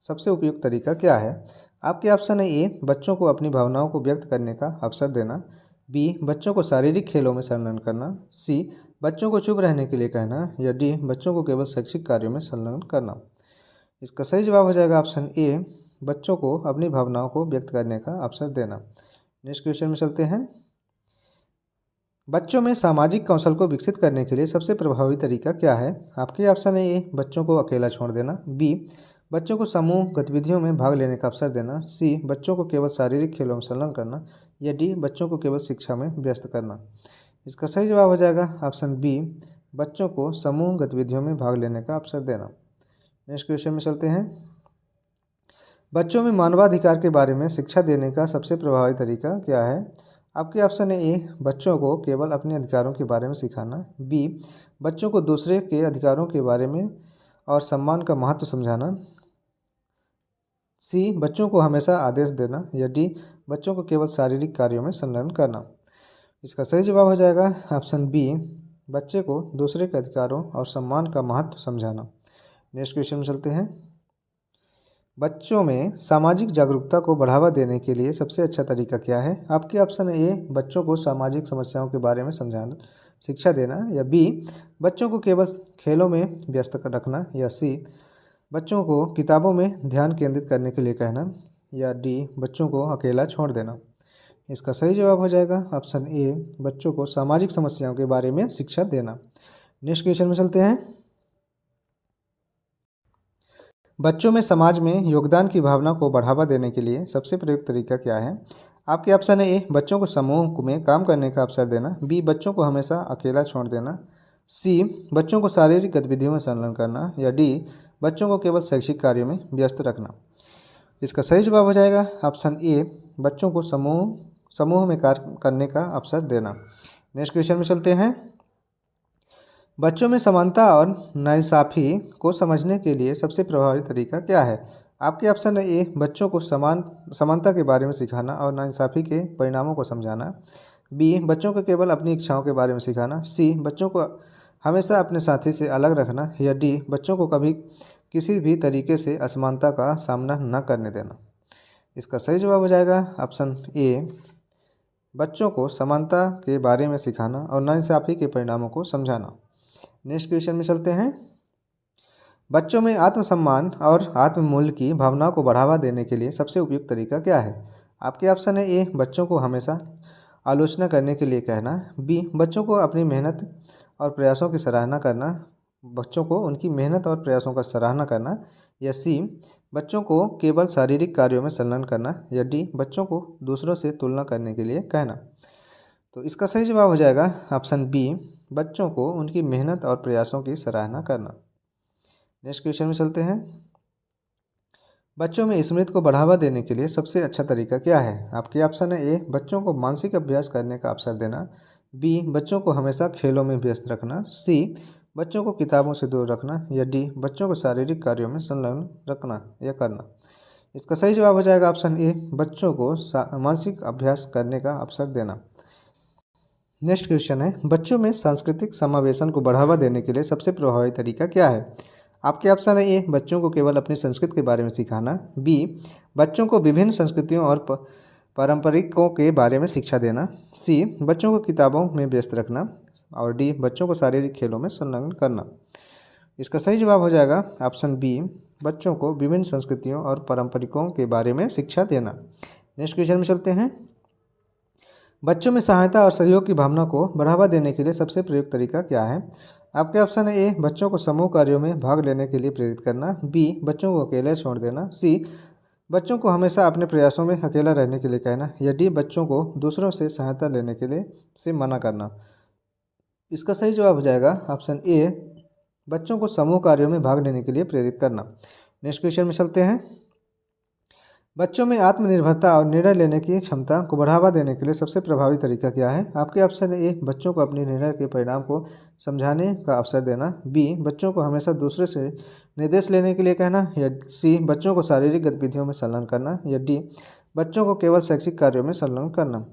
सबसे उपयुक्त तरीका क्या है? आपके ऑप्शन है ए, बच्चों को अपनी भावनाओं को व्यक्त करने का अवसर देना, बी, बच्चों को शारीरिक खेलों में संलग्न करना, सी, बच्चों को चुप रहने के लिए कहना, या डी, बच्चों को केवल शैक्षिक कार्यों में संलग्न करना। इसका सही जवाब हो जाएगा ऑप्शन ए, बच्चों को अपनी भावनाओं को व्यक्त करने का अवसर देना। नेक्स्ट क्वेश्चन में चलते हैं। बच्चों में सामाजिक कौशल को विकसित करने के लिए सबसे प्रभावी तरीका क्या है? आपके ऑप्शन है ए, बच्चों को अकेला छोड़ देना, बी, बच्चों को समूह गतिविधियों में भाग लेने का अवसर देना, सी, बच्चों को केवल शारीरिक खेलों में संलग्न करना, या डी, बच्चों को केवल शिक्षा में व्यस्त करना। इसका सही जवाब हो जाएगा ऑप्शन बी, बच्चों को समूह गतिविधियों में भाग लेने का अवसर देना। नेक्स्ट क्वेश्चन में चलते हैं। बच्चों में मानवाधिकार के बारे में शिक्षा देने का सबसे प्रभावी तरीका क्या है? आपके ऑप्शन है ए, बच्चों को केवल अपने अधिकारों के बारे में सिखाना, बी, बच्चों को दूसरे के अधिकारों के बारे में और सम्मान का महत्व समझाना, सी, बच्चों को हमेशा आदेश देना, या डी, बच्चों को केवल शारीरिक कार्यों में संलग्न करना। इसका सही जवाब हो जाएगा ऑप्शन बी, बच्चे को दूसरे के अधिकारों और सम्मान का महत्व समझाना। नेक्स्ट क्वेश्चन में चलते हैं। बच्चों में सामाजिक जागरूकता को बढ़ावा देने के लिए सबसे अच्छा तरीका क्या है? आपके ऑप्शन है ए, बच्चों को सामाजिक समस्याओं के बारे में समझाना शिक्षा देना, या बी, बच्चों को केवल खेलों में व्यस्त रखना, या सी, बच्चों को किताबों में ध्यान केंद्रित करने के लिए कहना, या डी, बच्चों को अकेला छोड़ देना। इसका सही जवाब हो जाएगा ऑप्शन ए, बच्चों को सामाजिक समस्याओं के बारे में शिक्षा देना। नेक्स्ट क्वेश्चन में चलते हैं। बच्चों में समाज में योगदान की भावना को बढ़ावा देने के लिए सबसे प्रयुक्त तरीका क्या है? आपके ऑप्शन है ए, बच्चों को समूह में काम करने का अवसर देना, बी, बच्चों को हमेशा अकेला छोड़ देना, सी, बच्चों को शारीरिक गतिविधियों में संलग्न करना, या डी, बच्चों को केवल शैक्षिक कार्यों में व्यस्त रखना। इसका सही जवाब हो जाएगा ऑप्शन ए, बच्चों को समूह में कार्य करने का अवसर देना। नेक्स्ट क्वेश्चन में चलते हैं। बच्चों में समानता और नाइंसाफ़ी को समझने के लिए सबसे प्रभावी तरीका क्या है? आपके ऑप्शन है ए, बच्चों को समानता के बारे में सिखाना और नाइंसाफ़ी के परिणामों को समझाना, बी, बच्चों को केवल अपनी इच्छाओं के बारे में सिखाना, सी, बच्चों को हमेशा अपने साथी से अलग रखना, या डी, बच्चों को कभी किसी भी तरीके से असमानता का सामना न करने देना। इसका सही जवाब हो जाएगा ऑप्शन ए, बच्चों को समानता के बारे में सिखाना और नाइंसाफ़ी के परिणामों को समझाना। नेक्स्ट क्वेश्चन में चलते हैं। बच्चों में आत्मसम्मान और आत्ममूल्य की भावना को बढ़ावा देने के लिए सबसे उपयुक्त तरीका क्या है? आपके ऑप्शन है ए, बच्चों को हमेशा आलोचना करने के लिए कहना, बी, बच्चों को अपनी मेहनत और प्रयासों की सराहना करना, बच्चों को उनकी मेहनत और प्रयासों का सराहना करना, या सी, बच्चों को केवल शारीरिक कार्यों में संलग्न करना, या डी, बच्चों को दूसरों से तुलना करने के लिए कहना। तो इसका सही जवाब हो जाएगा ऑप्शन बी, बच्चों को उनकी मेहनत और प्रयासों की सराहना करना। नेक्स्ट क्वेश्चन में चलते हैं। बच्चों में स्मृति को बढ़ावा देने के लिए सबसे अच्छा तरीका क्या है? आपके ऑप्शन है ए, बच्चों को मानसिक अभ्यास करने का अवसर देना, बी, बच्चों को हमेशा खेलों में व्यस्त रखना, सी, बच्चों को किताबों से दूर रखना, या डी, बच्चों को शारीरिक कार्यों में संलग्न रखना या करना। इसका सही जवाब हो जाएगा ऑप्शन ए, बच्चों को मानसिक अभ्यास करने का अवसर देना। नेक्स्ट क्वेश्चन है, बच्चों में सांस्कृतिक समावेशन को बढ़ावा देने के लिए सबसे प्रभावी तरीका क्या है? आपके ऑप्शन है ए, बच्चों को केवल अपनी संस्कृति के बारे में सिखाना, बी, बच्चों को विभिन्न संस्कृतियों और पारंपरिकों के बारे में शिक्षा देना, सी, बच्चों को किताबों में व्यस्त रखना, और डी, बच्चों को शारीरिक खेलों में संलग्न करना। इसका सही जवाब हो जाएगा ऑप्शन बी, बच्चों को विभिन्न संस्कृतियों और पारंपरिकों के बारे में शिक्षा देना। नेक्स्ट क्वेश्चन में चलते हैं। बच्चों में सहायता और सहयोग की भावना को बढ़ावा देने के लिए सबसे प्रयुक्त तरीका क्या है? आपके ऑप्शन है ए, बच्चों को समूह कार्यों में भाग लेने के लिए प्रेरित करना, बी, बच्चों को अकेले छोड़ देना, सी, बच्चों को हमेशा अपने प्रयासों में अकेला रहने के लिए कहना, या डी, बच्चों को दूसरों से सहायता लेने के लिए से मना करना। इसका सही जवाब हो जाएगा ऑप्शन ए, बच्चों को समूह कार्यों में भाग लेने के लिए प्रेरित करना। नेक्स्ट क्वेश्चन में चलते हैं। बच्चों में आत्मनिर्भरता और निर्णय लेने की क्षमता को बढ़ावा देने के लिए सबसे प्रभावी तरीका क्या है? आपके ऑप्शन ए, बच्चों को अपने निर्णय के परिणाम को समझाने का अवसर देना, बी, बच्चों को हमेशा दूसरे से निर्देश लेने के लिए कहना, या सी, बच्चों को शारीरिक गतिविधियों में संलग्न करना, या डी, बच्चों को केवल शैक्षिक कार्यों में संलग्न करना।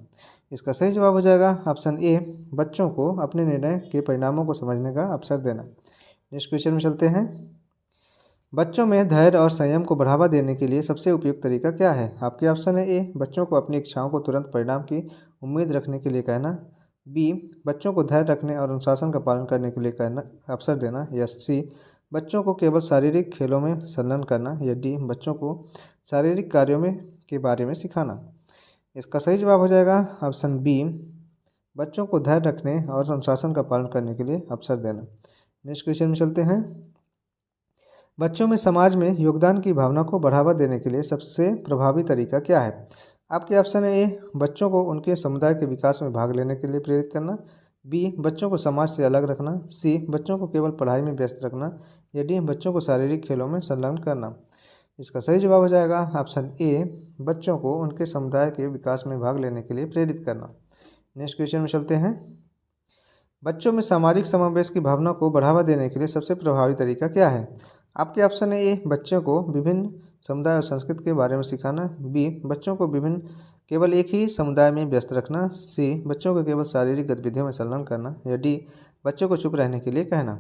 इसका सही जवाब हो जाएगा ऑप्शन ए, बच्चों को अपने निर्णय के परिणामों को समझने का अवसर देना। नेक्स्ट क्वेश्चन में चलते हैं। बच्चों में धैर्य और संयम को बढ़ावा देने के लिए सबसे उपयुक्त तरीका क्या है? आपके ऑप्शन है ए, बच्चों को अपनी इच्छाओं को तुरंत परिणाम की उम्मीद रखने के लिए कहना, बी, बच्चों को धैर्य रखने और अनुशासन का पालन करने के लिए कहना अवसर देना, या सी, बच्चों को केवल शारीरिक खेलों में संलग्न करना, या डी, बच्चों को शारीरिक कार्यों में के बारे में सिखाना। इसका सही जवाब हो जाएगा ऑप्शन बी, बच्चों को धैर्य रखने और अनुशासन का पालन करने के लिए अवसर देना। नेक्स्ट क्वेश्चन में चलते हैं। बच्चों में समाज में योगदान की भावना को बढ़ावा देने के लिए सबसे प्रभावी तरीका क्या है? आपके ऑप्शन है ए, बच्चों को उनके समुदाय के विकास में भाग लेने के लिए प्रेरित करना, बी, बच्चों को समाज से अलग रखना, सी, बच्चों को केवल पढ़ाई में व्यस्त रखना, या डी, बच्चों को शारीरिक खेलों में संलग्न करना। इसका सही जवाब हो जाएगा ऑप्शन ए, बच्चों को उनके समुदाय के विकास में भाग लेने के लिए प्रेरित करना। नेक्स्ट क्वेश्चन में चलते हैं। बच्चों में सामाजिक समावेश की भावना को बढ़ावा देने के लिए सबसे प्रभावी तरीका क्या है? आपके ऑप्शन है ए, बच्चों को विभिन्न समुदाय और संस्कृति के बारे में सिखाना, बी, बच्चों को विभिन्न केवल एक ही समुदाय में व्यस्त रखना, सी, बच्चों को केवल शारीरिक गतिविधियों में संलग्न करना, या डी, बच्चों को चुप रहने के लिए कहना।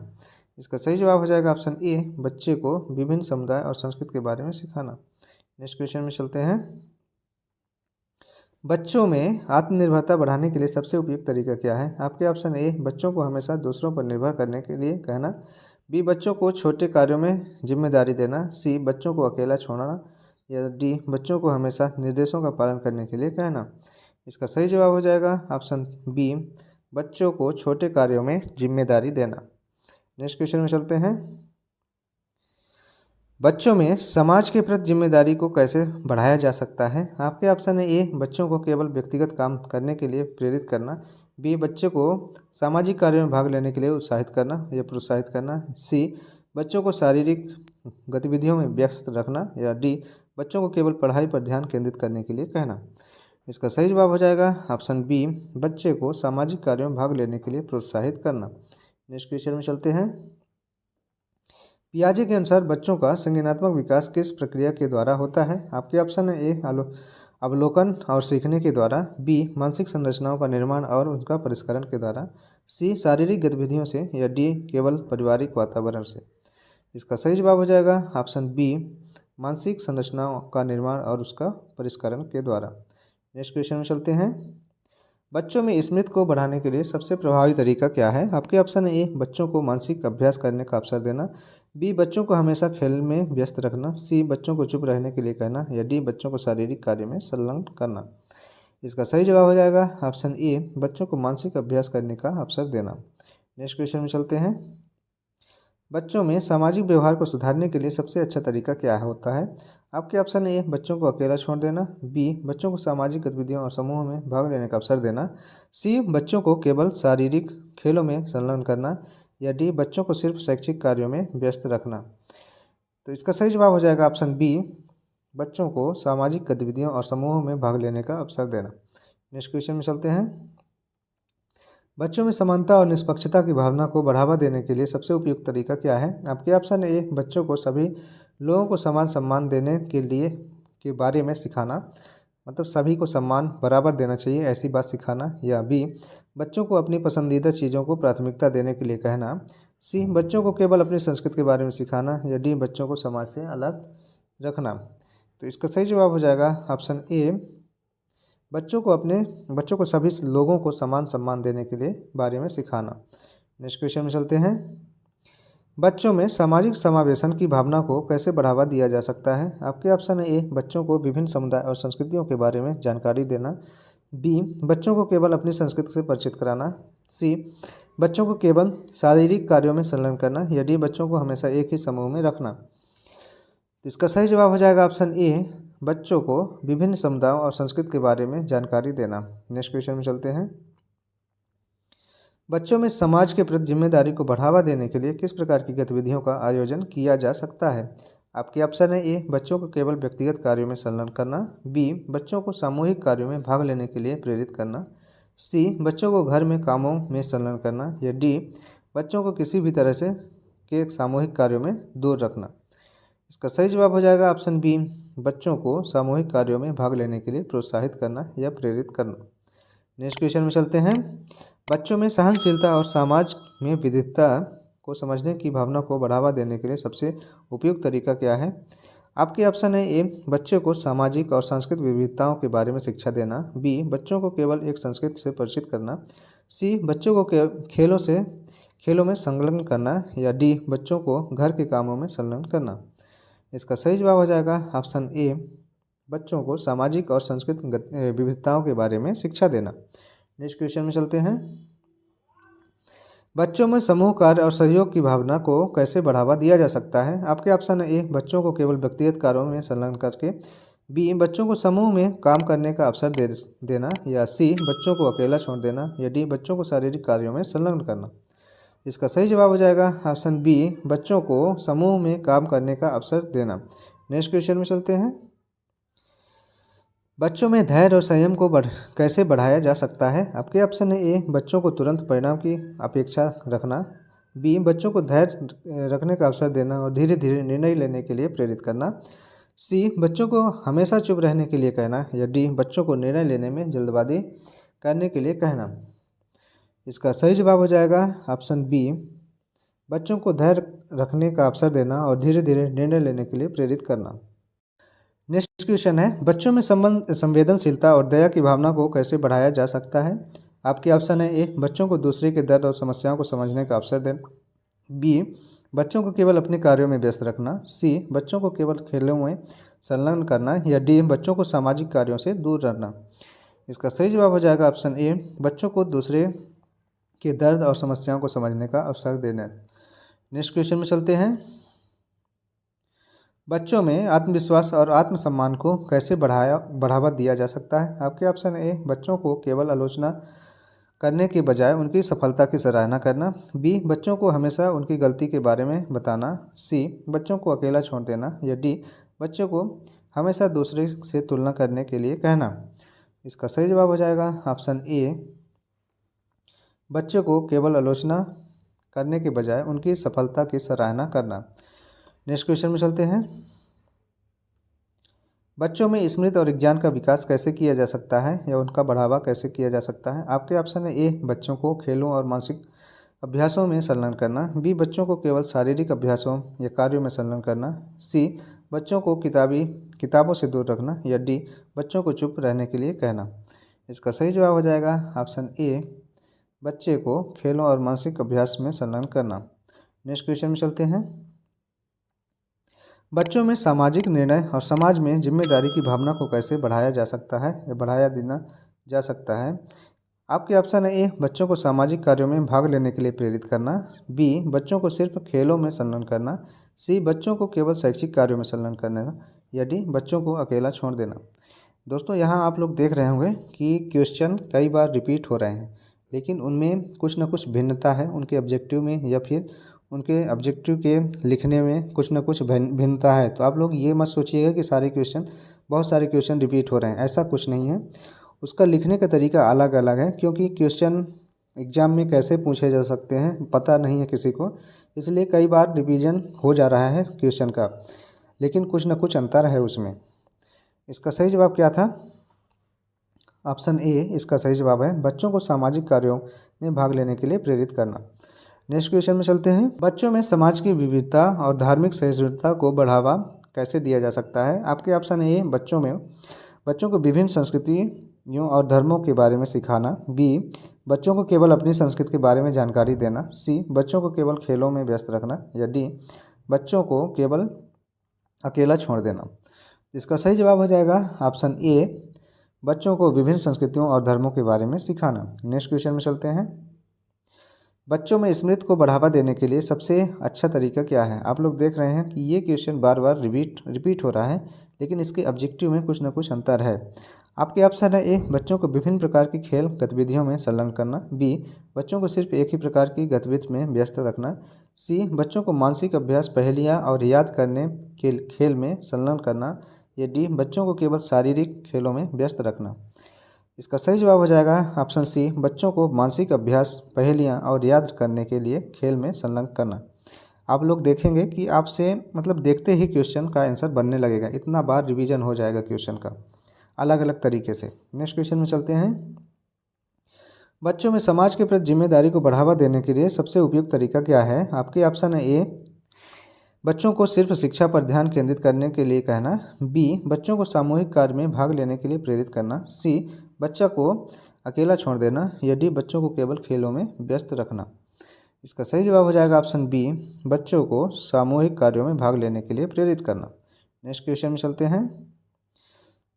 इसका सही जवाब हो जाएगा ऑप्शन ए, बच्चे को विभिन्न समुदाय और संस्कृति के बारे में सिखाना। नेक्स्ट क्वेश्चन में चलते हैं। बच्चों में आत्मनिर्भरता बढ़ाने के लिए सबसे उपयुक्त तरीका क्या है? आपके ऑप्शन ए, बच्चों को हमेशा दूसरों पर निर्भर करने के लिए कहना, बी, बच्चों को छोटे कार्यों में जिम्मेदारी देना, सी, बच्चों को अकेला छोड़ना, या डी, बच्चों को हमेशा निर्देशों का पालन करने के लिए कहना। इसका सही जवाब हो जाएगा ऑप्शन बी, बच्चों को छोटे कार्यों में जिम्मेदारी देना। नेक्स्ट क्वेश्चन में चलते हैं। बच्चों में समाज के प्रति जिम्मेदारी को कैसे बढ़ाया जा सकता है? आपके ऑप्शन है ए, बच्चों को केवल व्यक्तिगत काम करने के लिए प्रेरित करना, बी, बच्चों को सामाजिक कार्यों में भाग लेने के लिए उत्साहित करना या प्रोत्साहित करना, सी, बच्चों को शारीरिक गतिविधियों में व्यस्त रखना, या डी, बच्चों को केवल पढ़ाई पर ध्यान केंद्रित करने के लिए कहना। इसका सही जवाब हो जाएगा ऑप्शन बी, बच्चे को सामाजिक कार्यों में भाग लेने के लिए प्रोत्साहित करना। नेक्स्ट क्वेश्चन में चलते हैं। पियाजे के अनुसार बच्चों का संज्ञानात्मक विकास किस प्रक्रिया के द्वारा होता है? आपके ऑप्शन है ए, अवलोकन और सीखने के द्वारा, बी, मानसिक संरचनाओं का निर्माण और उनका परिष्करण के द्वारा, सी, शारीरिक गतिविधियों से, या डी, केवल पारिवारिक वातावरण से। इसका सही जवाब हो जाएगा ऑप्शन बी, मानसिक संरचनाओं का निर्माण और उसका परिष्करण के द्वारा। नेक्स्ट क्वेश्चन में चलते हैं। बच्चों में स्मृति को बढ़ाने के लिए सबसे प्रभावी तरीका क्या है? आपके ऑप्शन ए बच्चों को मानसिक अभ्यास करने का अवसर देना, बी बच्चों को हमेशा खेल में व्यस्त रखना, सी बच्चों को चुप रहने के लिए कहना, या डी बच्चों को शारीरिक कार्य में संलग्न करना। इसका सही जवाब हो जाएगा ऑप्शन ए बच्चों को मानसिक अभ्यास करने का अवसर देना। नेक्स्ट क्वेश्चन में चलते हैं। बच्चों में सामाजिक व्यवहार को सुधारने के लिए सबसे अच्छा तरीका क्या होता है? आपके ऑप्शन ए बच्चों को अकेला छोड़ देना, बी बच्चों को सामाजिक गतिविधियों और समूह में भाग लेने का अवसर देना, सी बच्चों को केवल शारीरिक खेलों में संलग्न करना, या डी बच्चों को सिर्फ शैक्षिक कार्यों में व्यस्त रखना। तो इसका सही जवाब हो जाएगा ऑप्शन बी बच्चों को सामाजिक गतिविधियों और समूहों में भाग लेने का अवसर देना। नेक्स्ट क्वेश्चन में चलते हैं। बच्चों में समानता और निष्पक्षता की भावना को बढ़ावा देने के लिए सबसे उपयुक्त तरीका क्या है? आपके ऑप्शन ए बच्चों को सभी लोगों को समान सम्मान देने के बारे में सिखाना, मतलब सभी को सम्मान बराबर देना चाहिए ऐसी बात सिखाना, या बी बच्चों को अपनी पसंदीदा चीज़ों को प्राथमिकता देने के लिए कहना, सी बच्चों को केवल अपनी संस्कृति के बारे में सिखाना, या डी बच्चों को समाज से अलग रखना। तो इसका सही जवाब हो जाएगा ऑप्शन ए बच्चों को सभी लोगों को समान सम्मान देने के लिए बारे में सिखाना। नेक्स्ट क्वेश्चन में चलते हैं। बच्चों में सामाजिक समावेशन की भावना को कैसे बढ़ावा दिया जा सकता है? आपके ऑप्शन है ए बच्चों को विभिन्न समुदाय और संस्कृतियों के बारे में जानकारी देना, बी बच्चों को केवल अपनी संस्कृति से परिचित कराना, सी बच्चों को केवल शारीरिक कार्यों में संलग्न करना, या डी बच्चों को हमेशा एक ही समूह में रखना। इसका सही जवाब हो जाएगा ऑप्शन ए बच्चों को विभिन्न समुदायों और संस्कृति के बारे में जानकारी देना। नेक्स्ट क्वेश्चन में चलते हैं। बच्चों में समाज के प्रति जिम्मेदारी को बढ़ावा देने के लिए किस प्रकार की गतिविधियों का आयोजन किया जा सकता है? आपके ऑप्शन है ए बच्चों को केवल व्यक्तिगत कार्यों में संलग्न करना, बी बच्चों को सामूहिक कार्यों में भाग लेने के लिए प्रेरित करना, सी बच्चों को घर में कामों में संलग्न करना, या डी बच्चों को किसी भी तरह से के सामूहिक कार्यों में दूर रखना। इसका सही जवाब हो जाएगा ऑप्शन बी बच्चों को सामूहिक कार्यों में भाग लेने के लिए प्रोत्साहित करना या प्रेरित करना। नेक्स्ट क्वेश्चन में चलते हैं। बच्चों में सहनशीलता और समाज में विविधता को समझने की भावना को बढ़ावा देने के लिए सबसे उपयुक्त तरीका क्या है? आपके ऑप्शन है ए बच्चों को सामाजिक और सांस्कृतिक विविधताओं के बारे में शिक्षा देना, बी बच्चों को केवल एक संस्कृति से परिचित करना, सी बच्चों को खेलों में संलग्न करना, या डी बच्चों को घर के कामों में संलग्न करना। इसका सही जवाब हो जाएगा ऑप्शन ए बच्चों को सामाजिक और सांस्कृतिक विविधताओं के बारे में शिक्षा देना। नेक्स्ट क्वेश्चन में चलते हैं। बच्चों में समूह कार्य और सहयोग की भावना को कैसे बढ़ावा दिया जा सकता है? आपके ऑप्शन ए बच्चों को केवल व्यक्तिगत कार्यों में संलग्न करके, बी बच्चों को समूह में काम करने का अवसर देना, या सी बच्चों को अकेला छोड़ देना, या डी बच्चों को शारीरिक कार्यों में संलग्न करना। इसका सही जवाब हो जाएगा ऑप्शन बी बच्चों को समूह में काम करने का अवसर देना। नेक्स्ट क्वेश्चन में चलते हैं। बच्चों में धैर्य और संयम को कैसे बढ़ाया जा सकता है? आपके ऑप्शन है ए बच्चों को तुरंत परिणाम की अपेक्षा रखना, बी बच्चों को धैर्य रखने का अवसर देना और धीरे धीरे निर्णय लेने के लिए प्रेरित करना, सी बच्चों को हमेशा चुप रहने के लिए कहना, या डी बच्चों को निर्णय लेने में जल्दबाजी करने के लिए कहना। इसका सही जवाब हो जाएगा ऑप्शन बी बच्चों को धैर्य रखने का अवसर देना और धीरे धीरे निर्णय लेने के लिए प्रेरित करना। नेक्स्ट क्वेश्चन है। बच्चों में संवेदनशीलता और दया की भावना को कैसे बढ़ाया जा सकता है? आपके ऑप्शन है ए बच्चों को दूसरे के दर्द और समस्याओं को समझने का अवसर देना, बी बच्चों को केवल अपने कार्यों में व्यस्त रखना, सी बच्चों को केवल खेलों में संलग्न करना, या डी बच्चों को सामाजिक कार्यों से दूर रखना। इसका सही जवाब हो जाएगा ऑप्शन ए बच्चों को दूसरे के दर्द और समस्याओं को समझने का अवसर देना। नेक्स्ट क्वेश्चन में चलते हैं। बच्चों में आत्मविश्वास और आत्मसम्मान को कैसे बढ़ावा दिया जा सकता है? आपके ऑप्शन ए बच्चों को केवल आलोचना करने के बजाय उनकी सफलता की सराहना करना, बी बच्चों को हमेशा उनकी गलती के बारे में बताना, सी बच्चों को अकेला छोड़ देना, या डी बच्चों को हमेशा दूसरे से तुलना करने के लिए कहना। इसका सही जवाब हो जाएगा ऑप्शन ए बच्चों को केवल आलोचना करने के बजाय उनकी सफलता की सराहना करना। नेक्स्ट क्वेश्चन में चलते हैं। बच्चों में स्मृति और ज्ञान का विकास कैसे किया जा सकता है या उनका बढ़ावा कैसे किया जा सकता है? आपके ऑप्शन है ए बच्चों को खेलों और मानसिक अभ्यासों में संलग्न करना, बी बच्चों को केवल शारीरिक अभ्यासों या कार्यों में संलग्न करना, सी बच्चों को किताबों से दूर रखना, या डी बच्चों को चुप रहने के लिए कहना। इसका सही जवाब हो जाएगा ऑप्शन ए, बच्चे को खेलों और मानसिक अभ्यास में संलग्न करना। नेक्स्ट क्वेश्चन में चलते हैं। बच्चों में सामाजिक निर्णय और समाज में जिम्मेदारी की भावना को कैसे बढ़ाया जा सकता है या बढ़ाया देना जा सकता है। आपके ऑप्शन है ए, बच्चों को सामाजिक कार्यों में भाग लेने के लिए प्रेरित करना, बी बच्चों को सिर्फ खेलों में संलग्न करना, सी बच्चों को केवल शैक्षिक कार्यों में संलग्न करना, या डी बच्चों को अकेला छोड़ देना। दोस्तों यहाँ आप लोग देख रहे होंगे कि क्वेश्चन कई बार रिपीट हो रहे हैं, लेकिन उनमें कुछ ना कुछ भिन्नता है उनके ऑब्जेक्टिव में, या फिर उनके ऑब्जेक्टिव के लिखने में कुछ ना कुछ भिन्नता है। तो आप लोग ये मत सोचिएगा कि बहुत सारे क्वेश्चन रिपीट हो रहे हैं, ऐसा कुछ नहीं है। उसका लिखने का तरीका अलग अलग है, क्योंकि क्वेश्चन एग्ज़ाम में कैसे पूछे जा सकते हैं पता नहीं है किसी को, इसलिए कई बार रिवीजन हो जा रहा है क्वेश्चन का, लेकिन कुछ ना कुछ अंतर है उसमें। इसका सही जवाब क्या था? ऑप्शन ए इसका सही जवाब है, बच्चों को सामाजिक कार्यों में भाग लेने के लिए प्रेरित करना। नेक्स्ट क्वेश्चन में चलते हैं। बच्चों में समाज की विविधता और धार्मिक सहिष्णुता को बढ़ावा कैसे दिया जा सकता है। आपके ऑप्शन ए, बच्चों को विभिन्न संस्कृतियों और धर्मों के बारे में सिखाना, बी बच्चों को केवल अपनी संस्कृति के बारे में जानकारी देना, सी बच्चों को केवल खेलों में व्यस्त रखना, या डी बच्चों को केवल अकेला छोड़ देना। इसका सही जवाब हो जाएगा ऑप्शन ए, बच्चों को विभिन्न संस्कृतियों और धर्मों के बारे में सिखाना। नेक्स्ट क्वेश्चन में चलते हैं। बच्चों में स्मृति को बढ़ावा देने के लिए सबसे अच्छा तरीका क्या है। आप लोग देख रहे हैं कि ये क्वेश्चन बार बार रिपीट हो रहा है, लेकिन इसके ऑब्जेक्टिव में कुछ ना कुछ अंतर है। आपके ऑप्शन है ए, बच्चों को विभिन्न प्रकार की खेल गतिविधियों में संलग्न करना, बी बच्चों को सिर्फ एक ही प्रकार की गतिविधि में व्यस्त रखना, सी बच्चों को मानसिक अभ्यास, पहेलियाँ और याद करने के खेल में संलग्न करना, या डी बच्चों को केवल शारीरिक खेलों में व्यस्त रखना। इसका सही जवाब हो जाएगा ऑप्शन सी, बच्चों को मानसिक अभ्यास, पहेलियाँ और याद करने के लिए खेल में संलग्न करना। आप लोग देखेंगे कि आपसे देखते ही क्वेश्चन का आंसर बनने लगेगा, इतना बार रिवीजन हो जाएगा क्वेश्चन का अलग अलग तरीके से। नेक्स्ट क्वेश्चन में चलते हैं। बच्चों में समाज के प्रति जिम्मेदारी को बढ़ावा देने के लिए सबसे उपयुक्त तरीका क्या है। आपके ऑप्शन है ए, बच्चों को सिर्फ शिक्षा पर ध्यान केंद्रित करने के लिए कहना, बी बच्चों को सामूहिक कार्य में भाग लेने के लिए प्रेरित करना, सी बच्चा को अकेला छोड़ देना, या डी बच्चों को केवल खेलों में व्यस्त रखना। इसका सही जवाब हो जाएगा ऑप्शन बी, बच्चों को सामूहिक कार्यों में भाग लेने के लिए प्रेरित करना। नेक्स्ट क्वेश्चन में चलते हैं।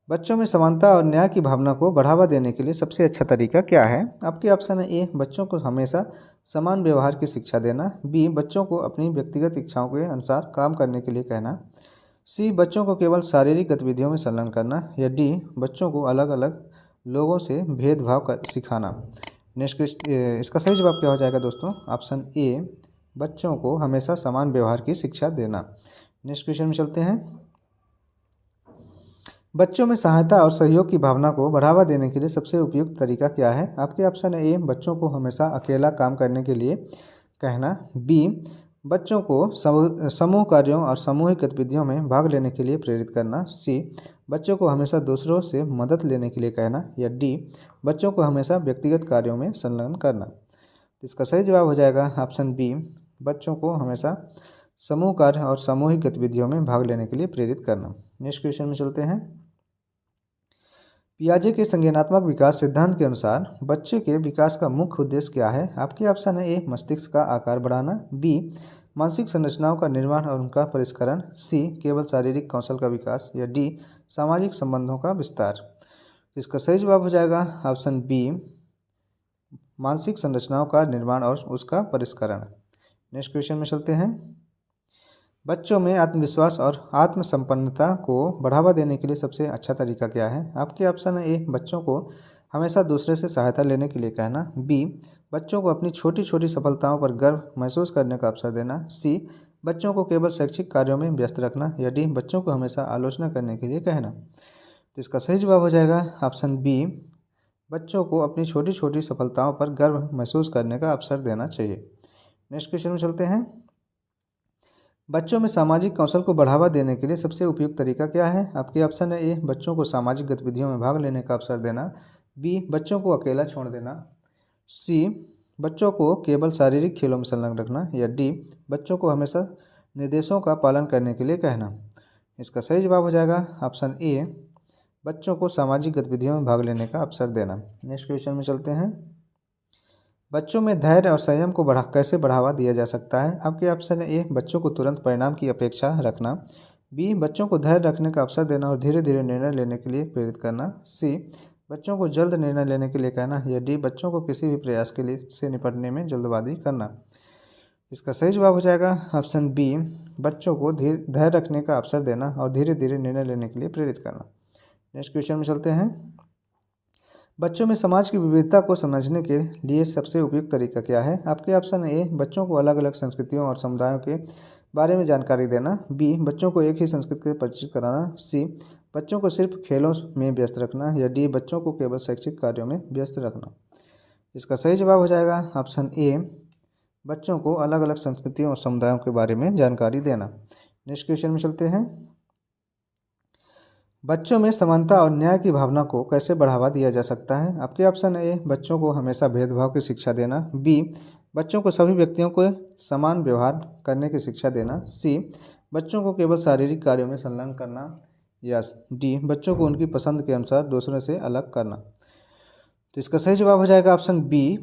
बच्चों में समानता और न्याय की भावना को बढ़ावा देने के लिए सबसे अच्छा तरीका क्या है। आपके ऑप्शन है ए, बच्चों को हमेशा समान व्यवहार की शिक्षा देना, बी बच्चों को अपनी व्यक्तिगत इच्छाओं के अनुसार काम करने के लिए कहना, सी बच्चों को केवल शारीरिक गतिविधियों में संलग्न करना, या डी बच्चों को अलग अलग लोगों से भेदभाव सिखाना। नेक्स्ट इसका सही जवाब क्या हो जाएगा दोस्तों? ऑप्शन ए, बच्चों को हमेशा समान व्यवहार की शिक्षा देना। नेक्स्ट क्वेश्चन में चलते हैं। बच्चों में सहायता और सहयोग की भावना को बढ़ावा देने के लिए सबसे उपयुक्त तरीका क्या है। आपके ऑप्शन है ए, बच्चों को हमेशा अकेला काम करने के लिए कहना, बी बच्चों को समूह कार्यों और सामूहिक गतिविधियों में भाग लेने के लिए प्रेरित करना, सी बच्चों को हमेशा दूसरों से मदद लेने के लिए कहना, या डी बच्चों को हमेशा व्यक्तिगत कार्यों में संलग्न करना। इसका सही जवाब हो जाएगा ऑप्शन बी, बच्चों को हमेशा समूह कार्य और सामूहिक गतिविधियों में भाग लेने के लिए प्रेरित करना। नेक्स्ट क्वेश्चन में चलते हैं। पियाजे के संज्ञानात्मक विकास सिद्धांत के अनुसार बच्चे के विकास का मुख्य उद्देश्य क्या है। आपके ऑप्शन है ए, मस्तिष्क का आकार बढ़ाना, बी मानसिक संरचनाओं का निर्माण और उनका परिष्करण, सी केवल शारीरिक कौशल का विकास, या डी सामाजिक संबंधों का विस्तार। इसका सही जवाब हो जाएगा ऑप्शन बी, मानसिक संरचनाओं का निर्माण और उसका परिष्करण। नेक्स्ट क्वेश्चन में चलते हैं। बच्चों में आत्मविश्वास और आत्मसंपन्नता को बढ़ावा देने के लिए सबसे अच्छा तरीका क्या है। आपके ऑप्शन है ए, बच्चों को हमेशा दूसरे से सहायता लेने के लिए कहना, बी बच्चों को अपनी छोटी छोटी सफलताओं पर गर्व महसूस करने का अवसर देना, सी बच्चों को केवल शैक्षिक कार्यों में व्यस्त रखना, या डी बच्चों को हमेशा आलोचना करने के लिए कहना। तो इसका सही जवाब हो जाएगा ऑप्शन बी, बच्चों को अपनी छोटी छोटी सफलताओं पर गर्व महसूस करने का अवसर देना चाहिए। नेक्स्ट क्वेश्चन में चलते हैं। बच्चों में सामाजिक कौशल को बढ़ावा देने के लिए सबसे उपयुक्त तरीका क्या है। आपके ऑप्शन है ए, बच्चों को सामाजिक गतिविधियों में भाग लेने का अवसर देना, बी बच्चों को अकेला छोड़ देना, सी बच्चों को केवल शारीरिक खेलों में संलग्न रखना, या डी बच्चों को हमेशा निर्देशों का पालन करने के लिए कहना। इसका सही जवाब हो जाएगा ऑप्शन ए, बच्चों को सामाजिक गतिविधियों में भाग लेने का अवसर देना। नेक्स्ट क्वेश्चन में चलते हैं। बच्चों में धैर्य और संयम को कैसे बढ़ावा दिया जा सकता है? आपके ऑप्शन है ए, बच्चों को तुरंत परिणाम की अपेक्षा रखना, बी, बच्चों को धैर्य रखने का अवसर देना और धीरे धीरे निर्णय लेने के लिए प्रेरित करना, सी, बच्चों को जल्द निर्णय लेने के लिए कहना, या डी, बच्चों को किसी भी प्रयास के लिए से निपटने में जल्दबाजी करना। इसका सही जवाब हो जाएगा ऑप्शन बी, बच्चों को धैर्य रखने का अवसर देना और धीरे धीरे निर्णय लेने के लिए प्रेरित करना। नेक्स्ट क्वेश्चन में चलते हैं। बच्चों में समाज की विविधता को समझने के लिए सबसे उपयुक्त तरीका क्या है? आपके ऑप्शन ए, बच्चों को अलग अलग संस्कृतियों और समुदायों के बारे में जानकारी देना, बी, बच्चों को एक ही संस्कृति से परिचित कराना, सी, बच्चों को सिर्फ खेलों में व्यस्त रखना, या डी, बच्चों को केवल शैक्षिक कार्यों में व्यस्त रखना। इसका सही जवाब हो जाएगा ऑप्शन ए, बच्चों को अलग अलग संस्कृतियों और समुदायों के बारे में जानकारी देना। नेक्स्ट क्वेश्चन में चलते हैं। बच्चों में समानता और न्याय की भावना को कैसे बढ़ावा दिया जा सकता है? आपके ऑप्शन ए, बच्चों को हमेशा भेदभाव की शिक्षा देना, बी, बच्चों को सभी व्यक्तियों को समान व्यवहार करने की शिक्षा देना, सी, बच्चों को केवल शारीरिक कार्यों में संलग्न करना, या डी, बच्चों को उनकी पसंद के अनुसार दूसरों से अलग करना। तो इसका सही जवाब हो जाएगा ऑप्शन बी,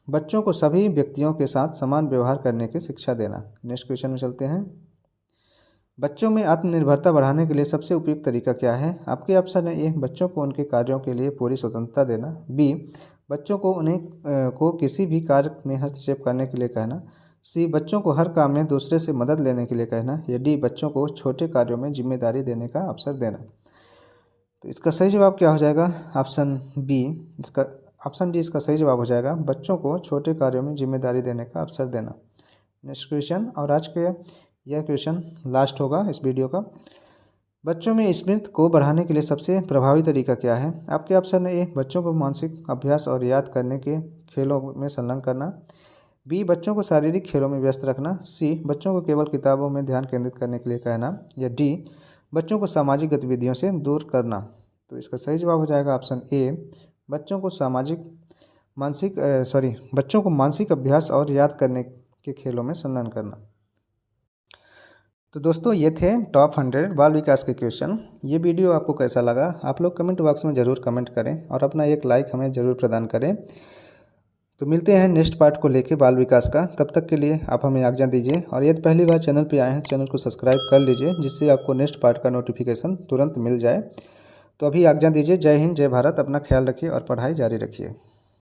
बच्चों को सभी व्यक्तियों के साथ समान व्यवहार करने की शिक्षा देना। नेक्स्ट क्वेश्चन में चलते हैं। बच्चों में आत्मनिर्भरता बढ़ाने के लिए सबसे उपयुक्त तरीका क्या है? आपके ऑप्शन है ए, बच्चों को उनके कार्यों के लिए पूरी स्वतंत्रता देना, बी, बच्चों को को किसी भी कार्य में हस्तक्षेप करने के लिए कहना, सी, बच्चों को हर काम में दूसरे से मदद लेने के लिए कहना, या डी, बच्चों को छोटे कार्यों में जिम्मेदारी देने का अवसर देना। तो इसका सही जवाब क्या हो जाएगा? ऑप्शन बी, ऑप्शन डी इसका सही जवाब हो जाएगा, बच्चों को छोटे कार्यों में जिम्मेदारी देने का अवसर देना। नेक्स्ट क्वेश्चन, और आज के यह क्वेश्चन लास्ट होगा इस वीडियो का। बच्चों में स्मृति को बढ़ाने के लिए सबसे प्रभावी तरीका क्या है? आपके ऑप्शन है ए, बच्चों को मानसिक अभ्यास और याद करने के खेलों में संलग्न करना, बी, बच्चों को शारीरिक खेलों में व्यस्त रखना, सी, बच्चों को केवल किताबों में ध्यान केंद्रित करने के लिए कहना, या डी, बच्चों को सामाजिक गतिविधियों से दूर करना। तो इसका सही जवाब हो जाएगा ऑप्शन ए, बच्चों को मानसिक अभ्यास और याद करने के खेलों में संलग्न करना। तो दोस्तों, ये थे टॉप 100 बाल विकास के क्वेश्चन। ये वीडियो आपको कैसा लगा आप लोग कमेंट बॉक्स में ज़रूर कमेंट करें और अपना एक लाइक हमें ज़रूर प्रदान करें। तो मिलते हैं नेक्स्ट पार्ट को लेके बाल विकास का। तब तक के लिए आप हमें आज्ञा दीजिए, और यदि पहली बार चैनल पर आए हैं चैनल को सब्सक्राइब कर लीजिए, जिससे आपको नेक्स्ट पार्ट का नोटिफिकेशन तुरंत मिल जाए। तो अभी आज्ञा दीजिए। जय हिंद, जय भारत। अपना ख्याल रखिए और पढ़ाई जारी रखिए।